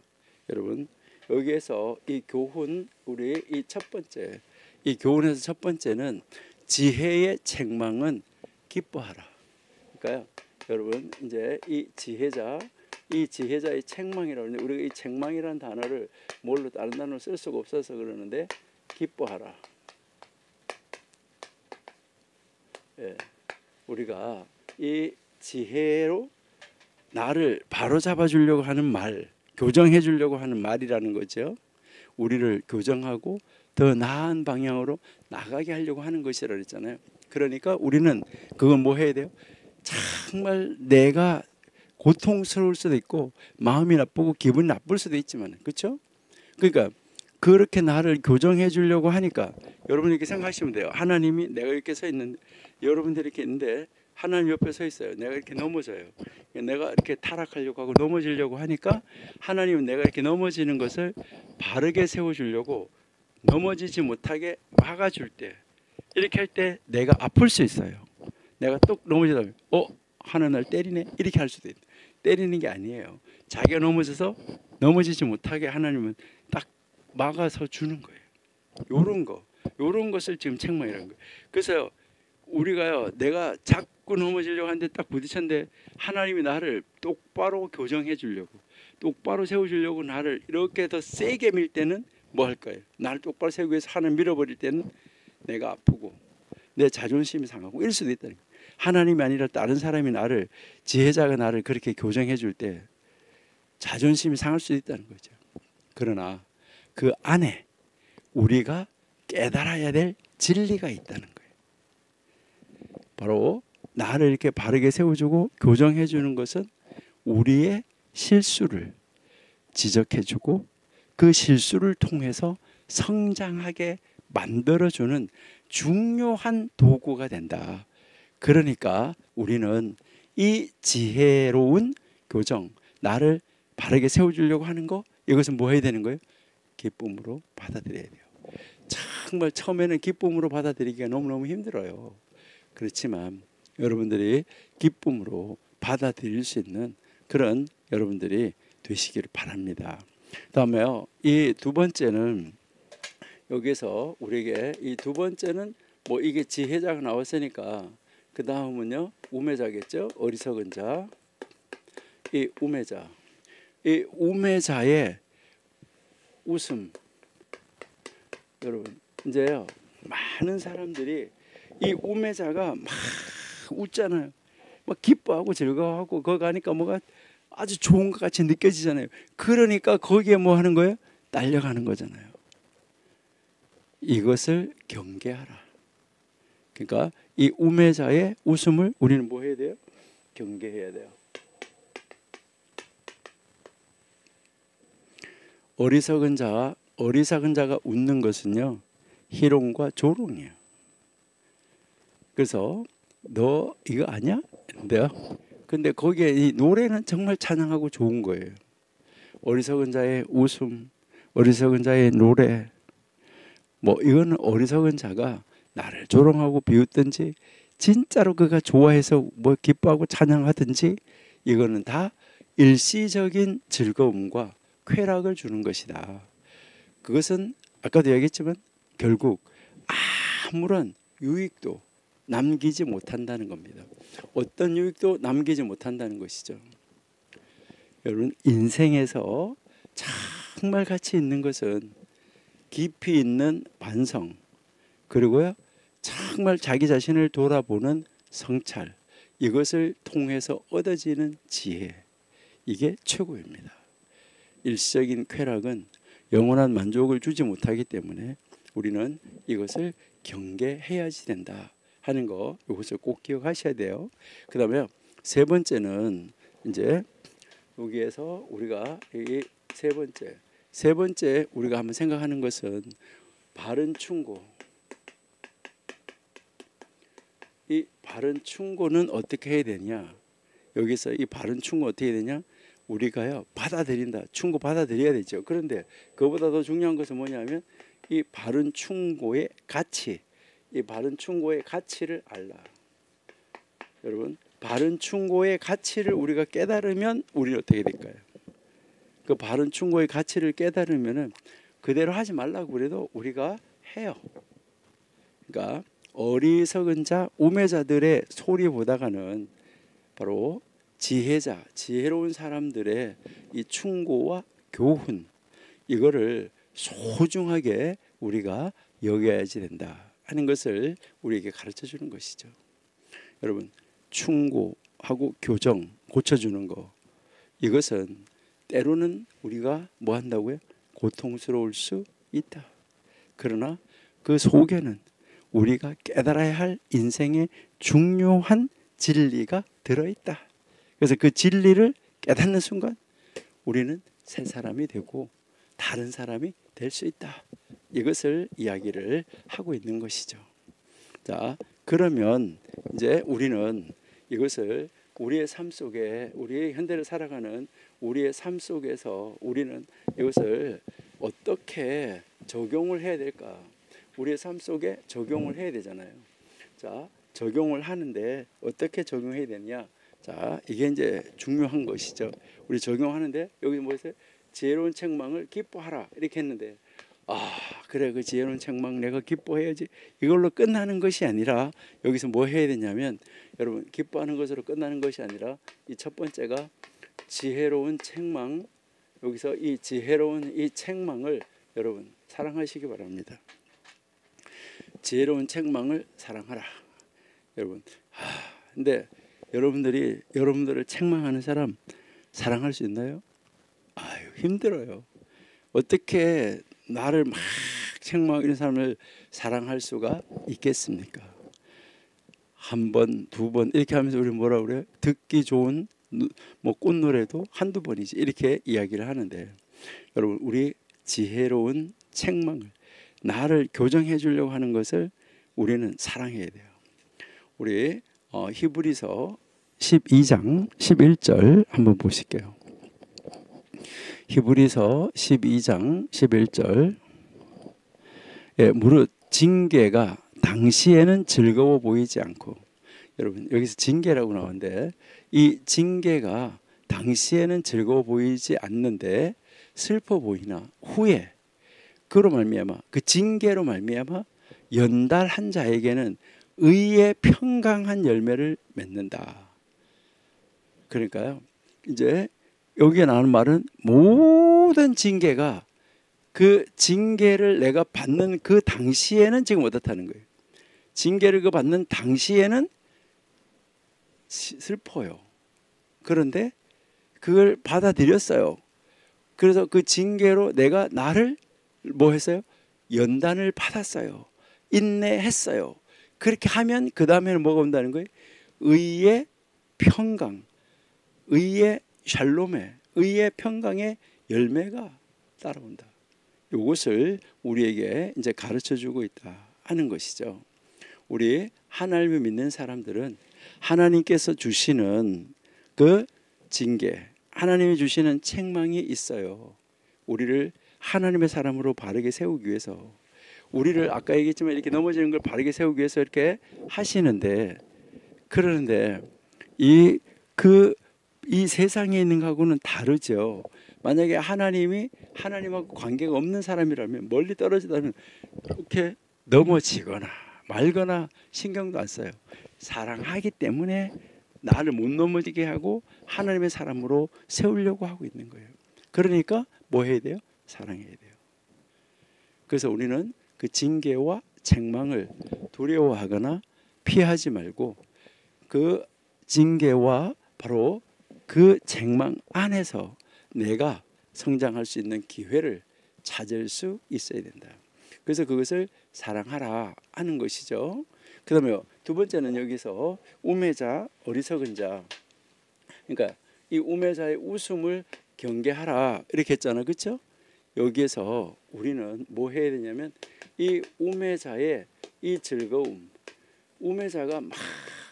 여러분, 여기에서 이 교훈, 우리 이 첫 번째, 이 교훈에서 첫 번째는 지혜의 책망은 기뻐하라. 그러니까요, 여러분, 이제 이 지혜자의 책망이라고 하는데, 우리가 이 책망이라는 단어를 뭘로 다른 단어로 쓸 수가 없어서 그러는데, 기뻐하라. 예, 우리가 이 지혜로 나를 바로잡아 주려고 하는 말, 교정해 주려고 하는 말이라는 거죠. 우리를 교정하고 더 나은 방향으로 나가게 하려고 하는 것이라 그랬잖아요. 그러니까 우리는 그건 뭐 해야 돼요? 정말 내가 고통스러울 수도 있고 마음이 나쁘고 기분이 나쁠 수도 있지만, 그렇죠? 그러니까 그렇게 나를 교정해 주려고 하니까 여러분 이렇게 생각하시면 돼요. 하나님이, 내가 이렇게 서 있는데, 여러분들이 이렇게 있는데 하나님 옆에 서 있어요. 내가 이렇게 넘어져요. 내가 이렇게 타락하려고 하고 넘어지려고 하니까 하나님은 내가 이렇게 넘어지는 것을 바르게 세워주려고 넘어지지 못하게 막아줄 때, 이렇게 할 때 내가 아플 수 있어요. 내가 뚝 넘어지다 하나 날 때리네, 이렇게 할 수도 있어요. 때리는 게 아니에요. 자기가 넘어져서 넘어지지 못하게 하나님은 딱 막아서 주는 거예요. 요런 것을 지금 책망이라는 거예요. 그래서 우리가요, 내가 자꾸 넘어지려고 하는데 딱 부딪혔는데 하나님이 나를 똑바로 교정해 주려고, 똑바로 세워주려고 나를 이렇게 더 세게 밀 때는 뭐 할까요? 나를 똑바로 세우기 위해서 하나님 밀어버릴 때는 내가 아프고 내 자존심이 상하고 이럴 수도 있다는 거예요. 하나님이 아니라 다른 사람이 나를, 지혜자가 나를 그렇게 교정해 줄 때 자존심이 상할 수도 있다는 거죠. 그러나 그 안에 우리가 깨달아야 될 진리가 있다는 거예요. 바로 나를 이렇게 바르게 세워주고 교정해 주는 것은 우리의 실수를 지적해 주고 그 실수를 통해서 성장하게 만들어주는 중요한 도구가 된다. 그러니까 우리는 이 지혜로운 교정, 나를 바르게 세워주려고 하는 거, 이것은 뭐 해야 되는 거예요? 기쁨으로 받아들여야 돼요. 정말 처음에는 기쁨으로 받아들이기가 너무너무 힘들어요. 그렇지만 여러분들이 기쁨으로 받아들일 수 있는 그런 여러분들이 되시기를 바랍니다. 다음에요, 이 두 번째는, 여기서 우리에게 이 두 번째는 뭐 이게 지혜자가 나왔으니까 그 다음은요 우매자겠죠. 어리석은 자. 이 우매자, 이 우매자의 웃음. 여러분, 이제요 많은 사람들이 이 우매자가 막 웃잖아요. 막 기뻐하고 즐거워하고 거기 가니까 뭐가 아주 좋은 것 같이 느껴지잖아요. 그러니까 거기에 뭐 하는 거예요? 딸려가는 거잖아요. 이것을 경계하라. 그러니까 이 우매자의 웃음을 우리는 뭐 해야 돼요? 경계해야 돼요. 어리석은 자가 웃는 것은요, 희롱과 조롱이에요. 그래서 너 이거 아냐? 근데 거기에 이 노래는 정말 찬양하고 좋은 거예요. 어리석은 자의 웃음, 어리석은 자의 노래, 뭐 이거는 어리석은 자가 나를 조롱하고 비웃든지 진짜로 그가 좋아해서 뭐 기뻐하고 찬양하든지 이거는 다 일시적인 즐거움과 쾌락을 주는 것이다. 그것은 아까도 얘기했지만 결국 아무런 유익도 남기지 못한다는 겁니다. 어떤 유익도 남기지 못한다는 것이죠. 여러분, 인생에서 정말 가치 있는 것은 깊이 있는 반성, 그리고요 정말 자기 자신을 돌아보는 성찰, 이것을 통해서 얻어지는 지혜, 이게 최고입니다. 일시적인 쾌락은 영원한 만족을 주지 못하기 때문에 우리는 이것을 경계해야지 된다 하는 거, 이것을 꼭 기억하셔야 돼요. 그 다음에 세 번째는 이제 여기에서 우리가 이 세 번째 우리가 한번 생각하는 것은 바른 충고. 이 바른 충고는 어떻게 해야 되냐? 여기서 이 바른 충고 어떻게 해야 되냐? 우리가요 받아들인다. 충고 받아들여야 되죠. 그런데 그보다 더 중요한 것은 뭐냐면 이 바른 충고의 가치, 이 바른 충고의 가치를 알라. 여러분, 바른 충고의 가치를 우리가 깨달으면 우리는 어떻게 될까요? 그 바른 충고의 가치를 깨달으면은 그대로 하지 말라고 그래도 우리가 해요. 그러니까 어리석은 자, 우매자들의 소리보다가는 바로 지혜자, 지혜로운 사람들의 이 충고와 교훈, 이거를 소중하게 우리가 여겨야지 된다 하는 것을 우리에게 가르쳐 주는 것이죠. 여러분, 충고하고 교정, 고쳐주는 거, 이것은 때로는 우리가 뭐 한다고요? 고통스러울 수 있다. 그러나 그 속에는 우리가 깨달아야 할 인생의 중요한 진리가 들어있다. 그래서 그 진리를 깨닫는 순간 우리는 새 사람이 되고 다른 사람이 될 수 있다. 이것을 이야기를 하고 있는 것이죠. 자, 그러면 이제 우리는 이것을 우리의 삶 속에, 우리의 현대를 살아가는 우리의 삶 속에서 우리는 이것을 어떻게 적용을 해야 될까? 우리의 삶 속에 적용을 해야 되잖아요. 자, 적용을 하는데 어떻게 적용해야 되냐? 자, 이게 이제 중요한 것이죠. 우리 적용하는데 여기 뭐 있어요? 지혜로운 책망을 기뻐하라 이렇게 했는데, 그래, 그 지혜로운 책망 내가 기뻐해야지, 이걸로 끝나는 것이 아니라 여기서 뭐 해야 되냐면, 여러분, 기뻐하는 것으로 끝나는 것이 아니라 이 첫 번째가 지혜로운 책망, 여기서 이 지혜로운 이 책망을 여러분 사랑하시기 바랍니다. 지혜로운 책망을 사랑하라. 여러분, 근데 여러분들을 책망하는 사람 사랑할 수 있나요? 힘들어요. 어떻게 나를 막 책망하는 사람을 사랑할 수가 있겠습니까? 한 번, 두 번 이렇게 하면서 우리 뭐라 그래요? 듣기 좋은 뭐 꽃노래도 한두 번이지 이렇게 이야기를 하는데, 여러분, 우리 지혜로운 책망을, 나를 교정해 주려고 하는 것을 우리는 사랑해야 돼요. 우리 히브리서 12장 11절 한번 보실게요. 히브리서 12장 11절. 무릇 징계가 당시에는 즐거워 보이지 않고, 여러분 여기서 징계라고 나오는데, 이 징계가 당시에는 즐거워 보이지 않는데 슬퍼 보이나 후에 그로 말미암아, 그 징계로 말미암아 연달한 자에게는 의의 평강한 열매를 맺는다. 그러니까요, 이제 여기에 나오는 말은 모든 징계가 그 징계를 내가 받는 그 당시에는 지금 어떻다는 거예요. 징계를 그 받는 당시에는 슬퍼요. 그런데 그걸 받아들였어요. 그래서 그 징계로 내가 나를 뭐 했어요? 연단을 받았어요. 인내했어요. 그렇게 하면 그 다음에는 뭐가 온다는 거예요? 의의 평강, 의의 샬롬의, 의의 평강의 열매가 따라온다. 이것을 우리에게 이제 가르쳐 주고 있다 하는 것이죠. 우리 하나님을 믿는 사람들은 하나님께서 주시는 그 징계, 하나님이 주시는 책망이 있어요. 우리를 하나님의 사람으로 바르게 세우기 위해서, 우리를 아까 얘기했지만 이렇게 넘어지는 걸 바르게 세우기 위해서 이렇게 하시는데, 그러는데 이 세상에 있는 거하고는 다르죠. 만약에 하나님하고 관계가 없는 사람이라면, 멀리 떨어지다면 이렇게 넘어지거나 말거나 신경도 안 써요. 사랑하기 때문에 나를 못 넘어지게 하고 하나님의 사람으로 세우려고 하고 있는 거예요. 그러니까 뭐 해야 돼요? 사랑해야 돼요. 그래서 우리는 그 징계와 책망을 두려워하거나 피하지 말고 그 징계와 바로 그 책망 안에서 내가 성장할 수 있는 기회를 찾을 수 있어야 된다. 그래서 그것을 사랑하라 하는 것이죠. 그 다음에 두 번째는 여기서 우매자, 어리석은 자, 그러니까 이 우매자의 웃음을 경계하라 이렇게 했잖아, 그렇죠? 여기에서 우리는 뭐 해야 되냐면 이 우매자의 이 즐거움, 우매자가 막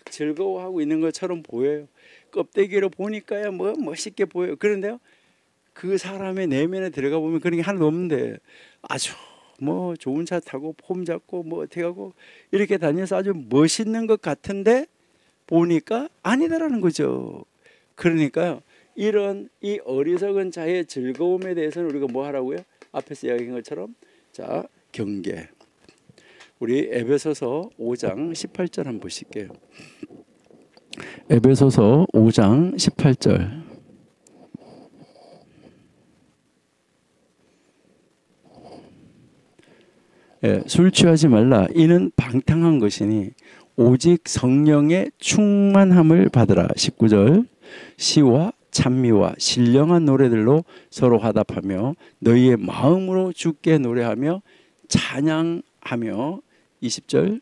즐거워하고 있는 것처럼 보여요. 껍데기로 보니까야 뭐 멋있게 보여요. 그런데요, 그 사람의 내면에 들어가 보면 그런 게 하나도 없는데 아주 뭐 좋은 차 타고 폼 잡고 뭐 어떻게 하고 이렇게 다녀서 아주 멋있는 것 같은데 보니까 아니다라는 거죠. 그러니까요, 이런 이 어리석은 자의 즐거움에 대해서는 우리가 뭐 하라고요? 앞에서 이야기한 것처럼 자, 경계. 우리 에베소서 5장 18절 한번 보실게요. 에베소서 5장 18절. 술 취하지 말라. 이는 방탕한 것이니 오직 성령의 충만함을 받으라. 19절. 시와 찬미와 신령한 노래들로 서로 화답하며 너희의 마음으로 주께 노래하며 찬양하며 20절.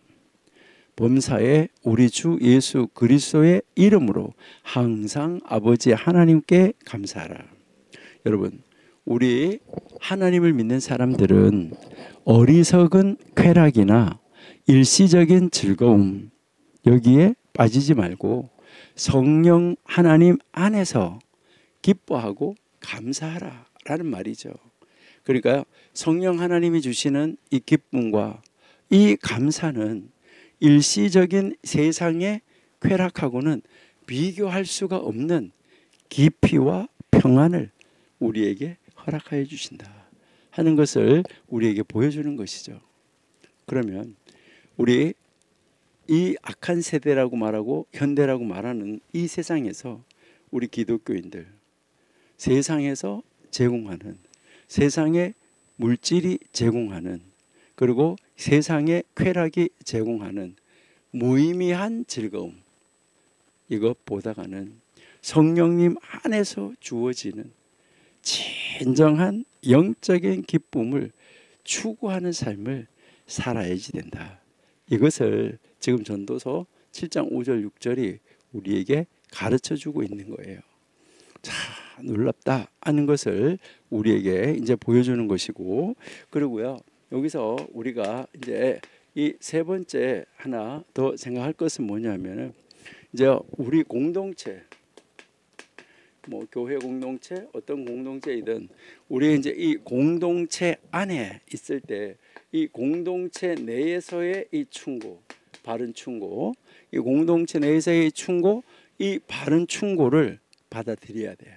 범사에 우리 주 예수 그리스도의 이름으로 항상 아버지 하나님께 감사하라. 여러분, 우리 하나님을 믿는 사람들은 어리석은 쾌락이나 일시적인 즐거움 여기에 빠지지 말고 성령 하나님 안에서 기뻐하고 감사하라 라는 말이죠. 그러니까 성령 하나님이 주시는 이 기쁨과 이 감사는 일시적인 세상의 쾌락하고는 비교할 수가 없는 깊이와 평안을 우리에게 허락하여 주신다 하는 것을 우리에게 보여주는 것이죠. 그러면 우리 이 악한 세대라고 말하고 현대라고 말하는 이 세상에서 우리 기독교인들, 세상에서 제공하는, 세상의 물질이 제공하는, 그리고 세상의 쾌락이 제공하는 무의미한 즐거움, 이것보다는 성령님 안에서 주어지는 진정한 영적인 기쁨을 추구하는 삶을 살아야지 된다. 이것을 지금 전도서 7장 5절 6절이 우리에게 가르쳐주고 있는 거예요. 자, 놀랍다 하는 것을 우리에게 이제 보여주는 것이고, 그리고요, 여기서 우리가 이제 이 세 번째 하나 더 생각할 것은 뭐냐면은 이제 우리 공동체, 뭐 교회 공동체, 어떤 공동체이든 우리 이제 이 공동체 안에 있을 때 이 공동체 내에서의 이 충고, 바른 충고, 이 공동체 내에서의 충고, 이 바른 충고를 받아들여야 돼요.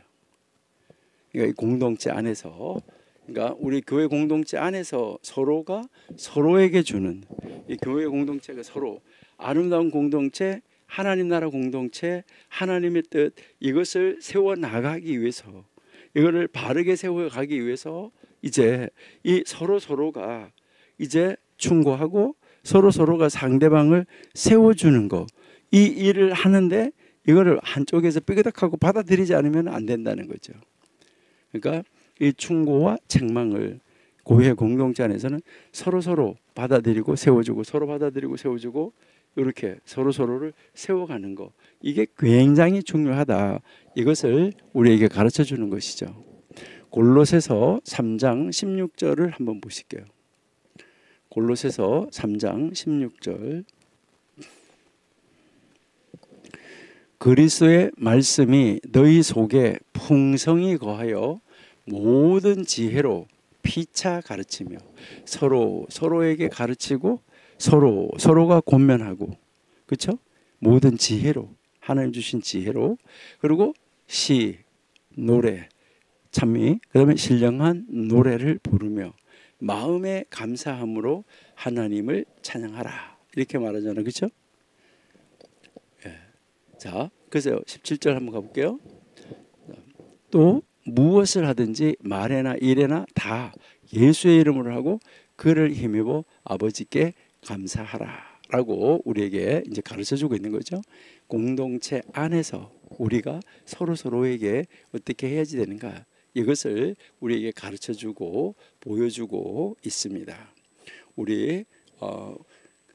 그러니까 이 공동체 안에서, 그러니까 우리 교회 공동체 안에서 서로가 서로에게 주는 이 교회 공동체가 서로 아름다운 공동체, 하나님 나라 공동체, 하나님의 뜻, 이것을 세워 나가기 위해서, 이거를 바르게 세워 가기 위해서 이제 이 서로가 이제 충고하고 서로가 상대방을 세워주는 거, 이 일을 하는데 이거를 한쪽에서 삐그덕하고 받아들이지 않으면 안 된다는 거죠. 그러니까 이 충고와 책망을 교회 공동체 안에서는 서로 받아들이고 세워주고 서로 받아들이고 세워주고 이렇게 서로를 세워가는 거, 이게 굉장히 중요하다. 이것을 우리에게 가르쳐 주는 것이죠. 골로새서 3장 16절을 한번 보실게요. 골로새서 3장 16절. 그리스도의 말씀이 너희 속에 풍성히 거하여 모든 지혜로 피차 가르치며 서로에게 가르치고 서로가 권면하고, 그렇죠? 모든 지혜로, 하나님 주신 지혜로, 그리고 시, 노래, 찬미, 그다음에 신령한 노래를 부르며 마음의 감사함으로 하나님을 찬양하라, 이렇게 말하잖아요, 그렇죠? 예. 자, 그래서 17절 한번 가볼게요. 또 무엇을 하든지 말에나 일에나 다 예수의 이름으로 하고 그를 힘입어 아버지께 감사하라라고 우리에게 이제 가르쳐주고 있는 거죠. 공동체 안에서 우리가 서로에게 어떻게 해야지 되는가, 이것을 우리에게 가르쳐주고 보여주고 있습니다. 우리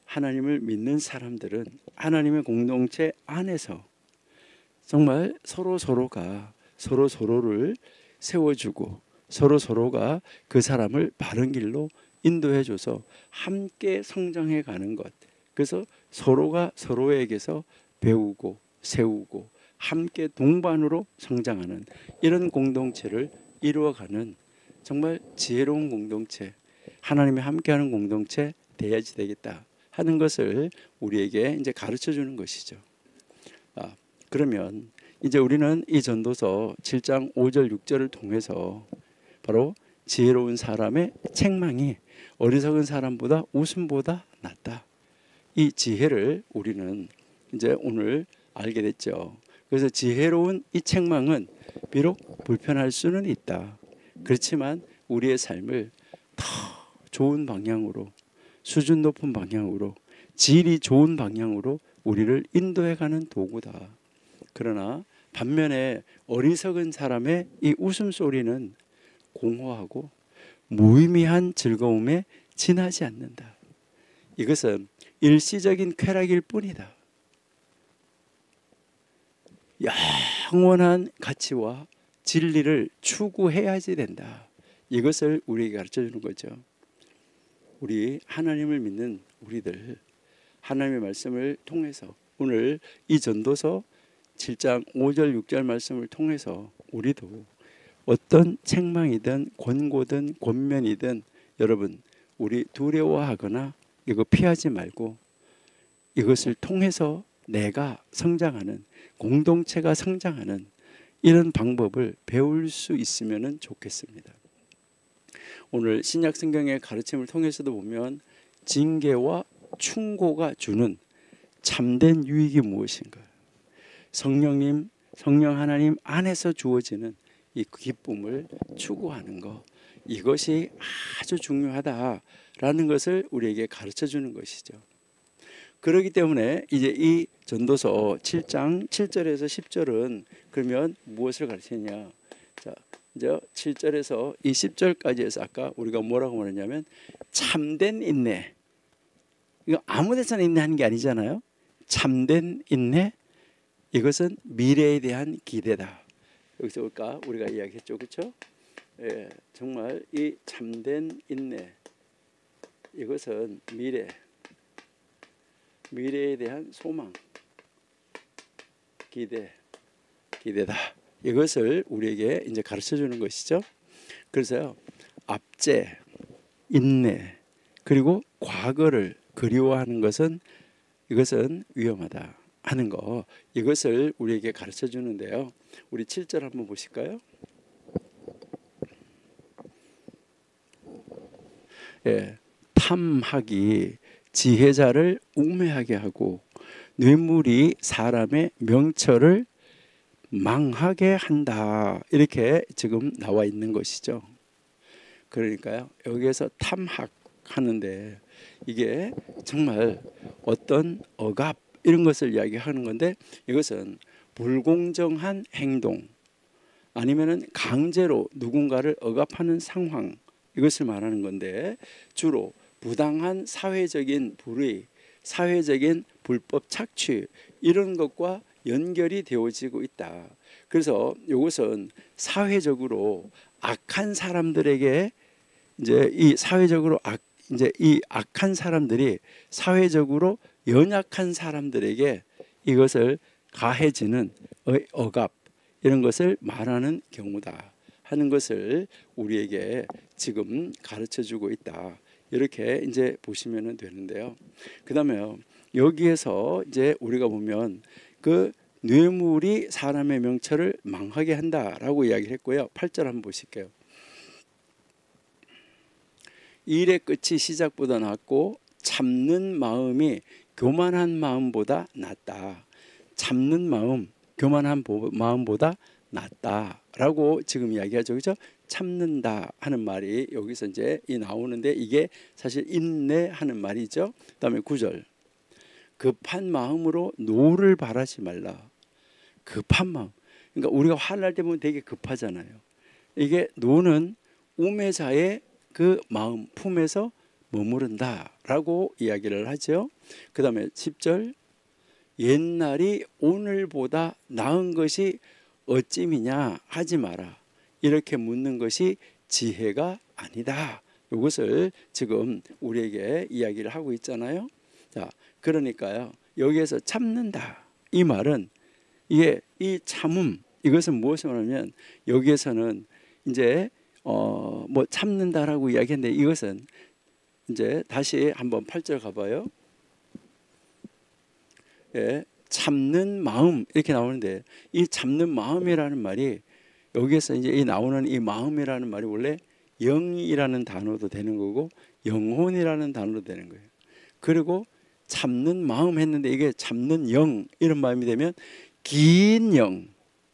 하나님을 믿는 사람들은 하나님의 공동체 안에서 정말 서로가 서로를 세워주고 서로가 그 사람을 바른 길로 인도해줘서 함께 성장해 가는 것, 그래서 서로가 서로에게서 배우고 세우고 함께 동반으로 성장하는 이런 공동체를 이루어가는 정말 지혜로운 공동체, 하나님이 함께하는 공동체 돼야지 되겠다 하는 것을 우리에게 이제 가르쳐 주는 것이죠. 그러면 이제 우리는 이 전도서 7장 5절 6절을 통해서 바로 지혜로운 사람의 책망이 어리석은 사람보다 웃음보다 낫다, 이 지혜를 우리는 이제 오늘 알게 됐죠. 그래서 지혜로운 이 책망은 비록 불편할 수는 있다. 그렇지만 우리의 삶을 더 좋은 방향으로, 수준 높은 방향으로, 질이 좋은 방향으로 우리를 인도해가는 도구다. 그러나 반면에 어리석은 사람의 이 웃음소리는 공허하고 무의미한 즐거움에 지나지 않는다. 이것은 일시적인 쾌락일 뿐이다. 영원한 가치와 진리를 추구해야지 된다. 이것을 우리에게 가르쳐주는 거죠. 우리 하나님을 믿는 우리들, 하나님의 말씀을 통해서 오늘 이 전도서 7장 5절 6절 말씀을 통해서 우리도 어떤 책망이든 권고든 권면이든 여러분 우리 두려워하거나 이거 피하지 말고 이것을 통해서 내가 성장하는, 공동체가 성장하는 이런 방법을 배울 수 있으면 좋겠습니다. 오늘 신약 성경의 가르침을 통해서도 보면 징계와 충고가 주는 참된 유익이 무엇인가, 성령 하나님 안에서 주어지는 이 기쁨을 추구하는 것, 이것이 아주 중요하다라는 것을 우리에게 가르쳐 주는 것이죠. 그렇기 때문에 이제 이 전도서 7장 7절에서 10절은 그러면 무엇을 가르치냐? 자, 이제 7절에서 이 10절까지 해서 아까 우리가 뭐라고 말했냐면 참된 인내. 이거 아무 데서나 인내하는 게 아니잖아요. 참된 인내, 이것은 미래에 대한 기대다. 여기서 볼까? 우리가 이야기했죠, 그렇죠? 예, 정말 이 참된 인내, 이것은 미래에 대한 소망, 기대다. 이것을 우리에게 이제 가르쳐 주는 것이죠. 그래서요, 압제, 인내, 그리고 과거를 그리워하는 것은 이것은 위험하다 하는 거, 이것을 우리에게 가르쳐 주는데요. 우리 7절 한번 보실까요? 예, 탐학이 지혜자를 웅매하게 하고 뇌물이 사람의 명철을 망하게 한다, 이렇게 지금 나와 있는 것이죠. 그러니까요, 여기에서 탐학하는데 이게 정말 어떤 억압 이런 것을 이야기하는 건데, 이것은 불공정한 행동 아니면은 강제로 누군가를 억압하는 상황 이것을 말하는 건데 주로 부당한 사회적인 불의, 사회적인 불법 착취 이런 것과 연결이 되어지고 있다. 그래서 이것은 사회적으로 악한 사람들에게 이제 이 사회적으로 이제 이 악한 사람들이 사회적으로 연약한 사람들에게 이것을 가해지는 억압 이런 것을 말하는 경우다 하는 것을 우리에게 지금 가르쳐 주고 있다. 이렇게 이제 보시면 되는데요. 그다음에 여기에서 이제 우리가 보면 그 뇌물이 사람의 명철을 망하게 한다라고 이야기를 했고요. 8절 한번 보실게요. 일의 끝이 시작보다 낫고 참는 마음이 교만한 마음보다 낫다. 참는 마음, 교만한 마음보다 낫다라고 지금 이야기하죠. 그죠? 참는다 하는 말이 여기서 이제 나오는데 이게 사실 인내하는 말이죠. 그다음에 9절. 급한 마음으로 노를 바라지 말라. 급한 마음. 그러니까 우리가 화날 때 보면 되게 급하잖아요. 이게 노는 우매자의 그 마음 품에서 머무른다라고 이야기를 하죠. 그 다음에 10절. 옛날이 오늘보다 나은 것이 어찌미냐 하지 마라. 이렇게 묻는 것이 지혜가 아니다. 이것을 지금 우리에게 이야기를 하고 있잖아요. 자, 그러니까요. 여기에서 참는다. 이 말은 이게 이 참음 이것은 무엇을 말하면 여기에서는 이제 뭐 참는다라고 이야기했는데 이것은 이제 다시 한번 8절 가봐요. 예, 참는 마음 이렇게 나오는데 이 참는 마음이라는 말이 여기에서 이제 이 나오는 이 마음이라는 말이 원래 영이라는 단어도 되는 거고 영혼이라는 단어도 되는 거예요. 그리고 참는 마음 했는데 이게 참는 영 이런 마음이 되면 긴 영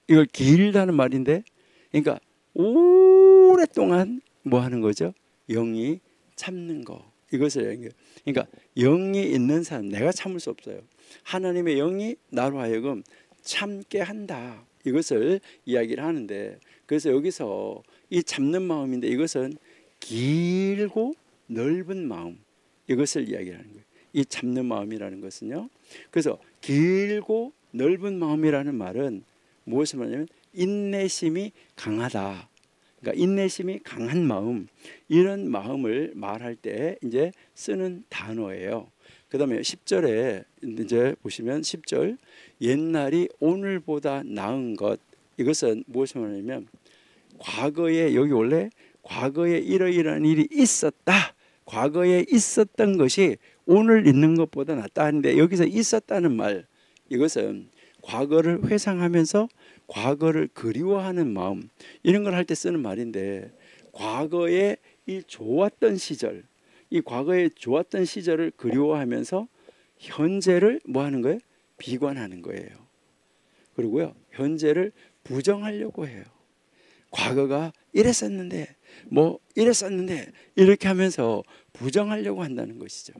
이걸 길다는 말인데 그러니까 오랫동안 뭐 하는 거죠? 영이 참는 거 이것을 얘기해요. 그러니까 영이 있는 사람 내가 참을 수 없어요. 하나님의 영이 나로 하여금 참게 한다. 이것을 이야기를 하는데 그래서 여기서 이 참는 마음인데 이것은 길고 넓은 마음 이것을 이야기하는 거예요. 이 참는 마음이라는 것은요. 그래서 길고 넓은 마음이라는 말은 무엇을 말하냐면 인내심이 강하다. 그러니까 인내심이 강한 마음 이런 마음을 말할 때 이제 쓰는 단어예요. 그다음에 10절에 이제 보시면 10절 옛날이 오늘보다 나은 것 이것은 무엇을 말하냐면 과거에 여기 원래 과거에 이러이러한 일이 있었다. 과거에 있었던 것이 오늘 있는 것보다 낫다 하는데 여기서 있었다는 말 이것은 과거를 회상하면서 과거를 그리워하는 마음 이런 걸 할 때 쓰는 말인데 과거에 이 좋았던 시절 이 과거에 좋았던 시절을 그리워하면서 현재를 뭐 하는 거예요? 비관하는 거예요. 그리고요 현재를 부정하려고 해요. 과거가 이랬었는데 뭐 이랬었는데 이렇게 하면서 부정하려고 한다는 것이죠.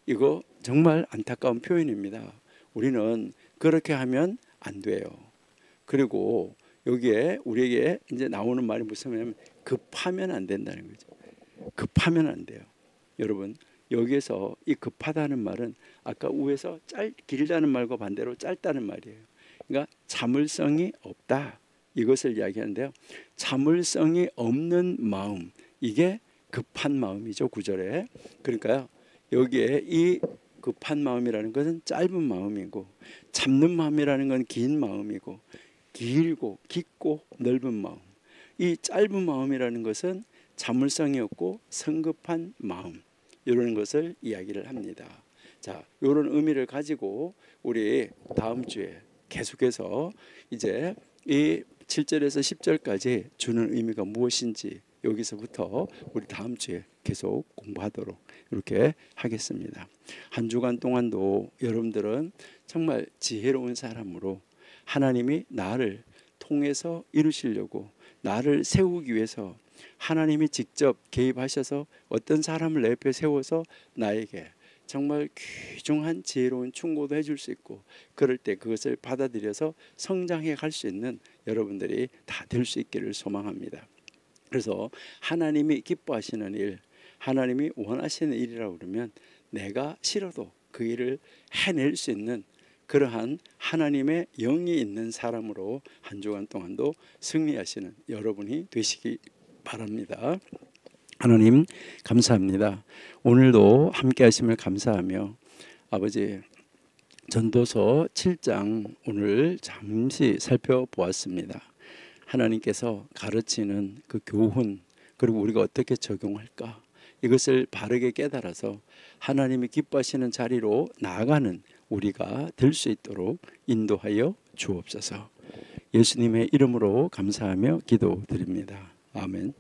이거 정말 안타까운 표현입니다. 우리는 그렇게 하면 안 돼요. 그리고 여기에 우리에게 이제 나오는 말이 무슨 말이냐면 급하면 안 된다는 거죠. 급하면 안 돼요. 여러분 여기에서 이 급하다는 말은 아까 위에서 길다는 말과 반대로 짧다는 말이에요. 그러니까 참을성이 없다. 이것을 이야기하는데요. 참을성이 없는 마음 이게 급한 마음이죠. 9절에. 그러니까요. 여기에 이 급한 마음이라는 것은 짧은 마음이고 참는 마음이라는 건 긴 마음이고 길고 깊고 넓은 마음 이 짧은 마음이라는 것은 참을성이 없고 성급한 마음 이런 것을 이야기를 합니다. 자, 이런 의미를 가지고 우리 다음 주에 계속해서 이제 이 7절에서 10절까지 주는 의미가 무엇인지 여기서부터 우리 다음 주에 계속 공부하도록 이렇게 하겠습니다. 한 주간 동안도 여러분들은 정말 지혜로운 사람으로 하나님이 나를 통해서 이루시려고 나를 세우기 위해서 하나님이 직접 개입하셔서 어떤 사람을 내 옆에 세워서 나에게 정말 귀중한 지혜로운 충고도 해줄 수 있고, 그럴 때 그것을 받아들여서 성장해 갈 수 있는 여러분들이 다 될 수 있기를 소망합니다. 그래서 하나님이 기뻐하시는 일, 하나님이 원하시는 일이라고 그러면 내가 싫어도 그 일을 해낼 수 있는 그러한 하나님의 영이 있는 사람으로 한 주간 동안도 승리하시는 여러분이 되시기 바랍니다. 하나님 감사합니다. 오늘도 함께 하심을 감사하며 아버지, 전도서 7장 오늘 잠시 살펴보았습니다. 하나님께서 가르치는 그 교훈, 그리고 우리가 어떻게 적용할까, 이것을 바르게 깨달아서 하나님이 기뻐하시는 자리로 나아가는 우리가 될 수 있도록 인도하여 주옵소서. 예수님의 이름으로 감사하며 기도드립니다. 아멘.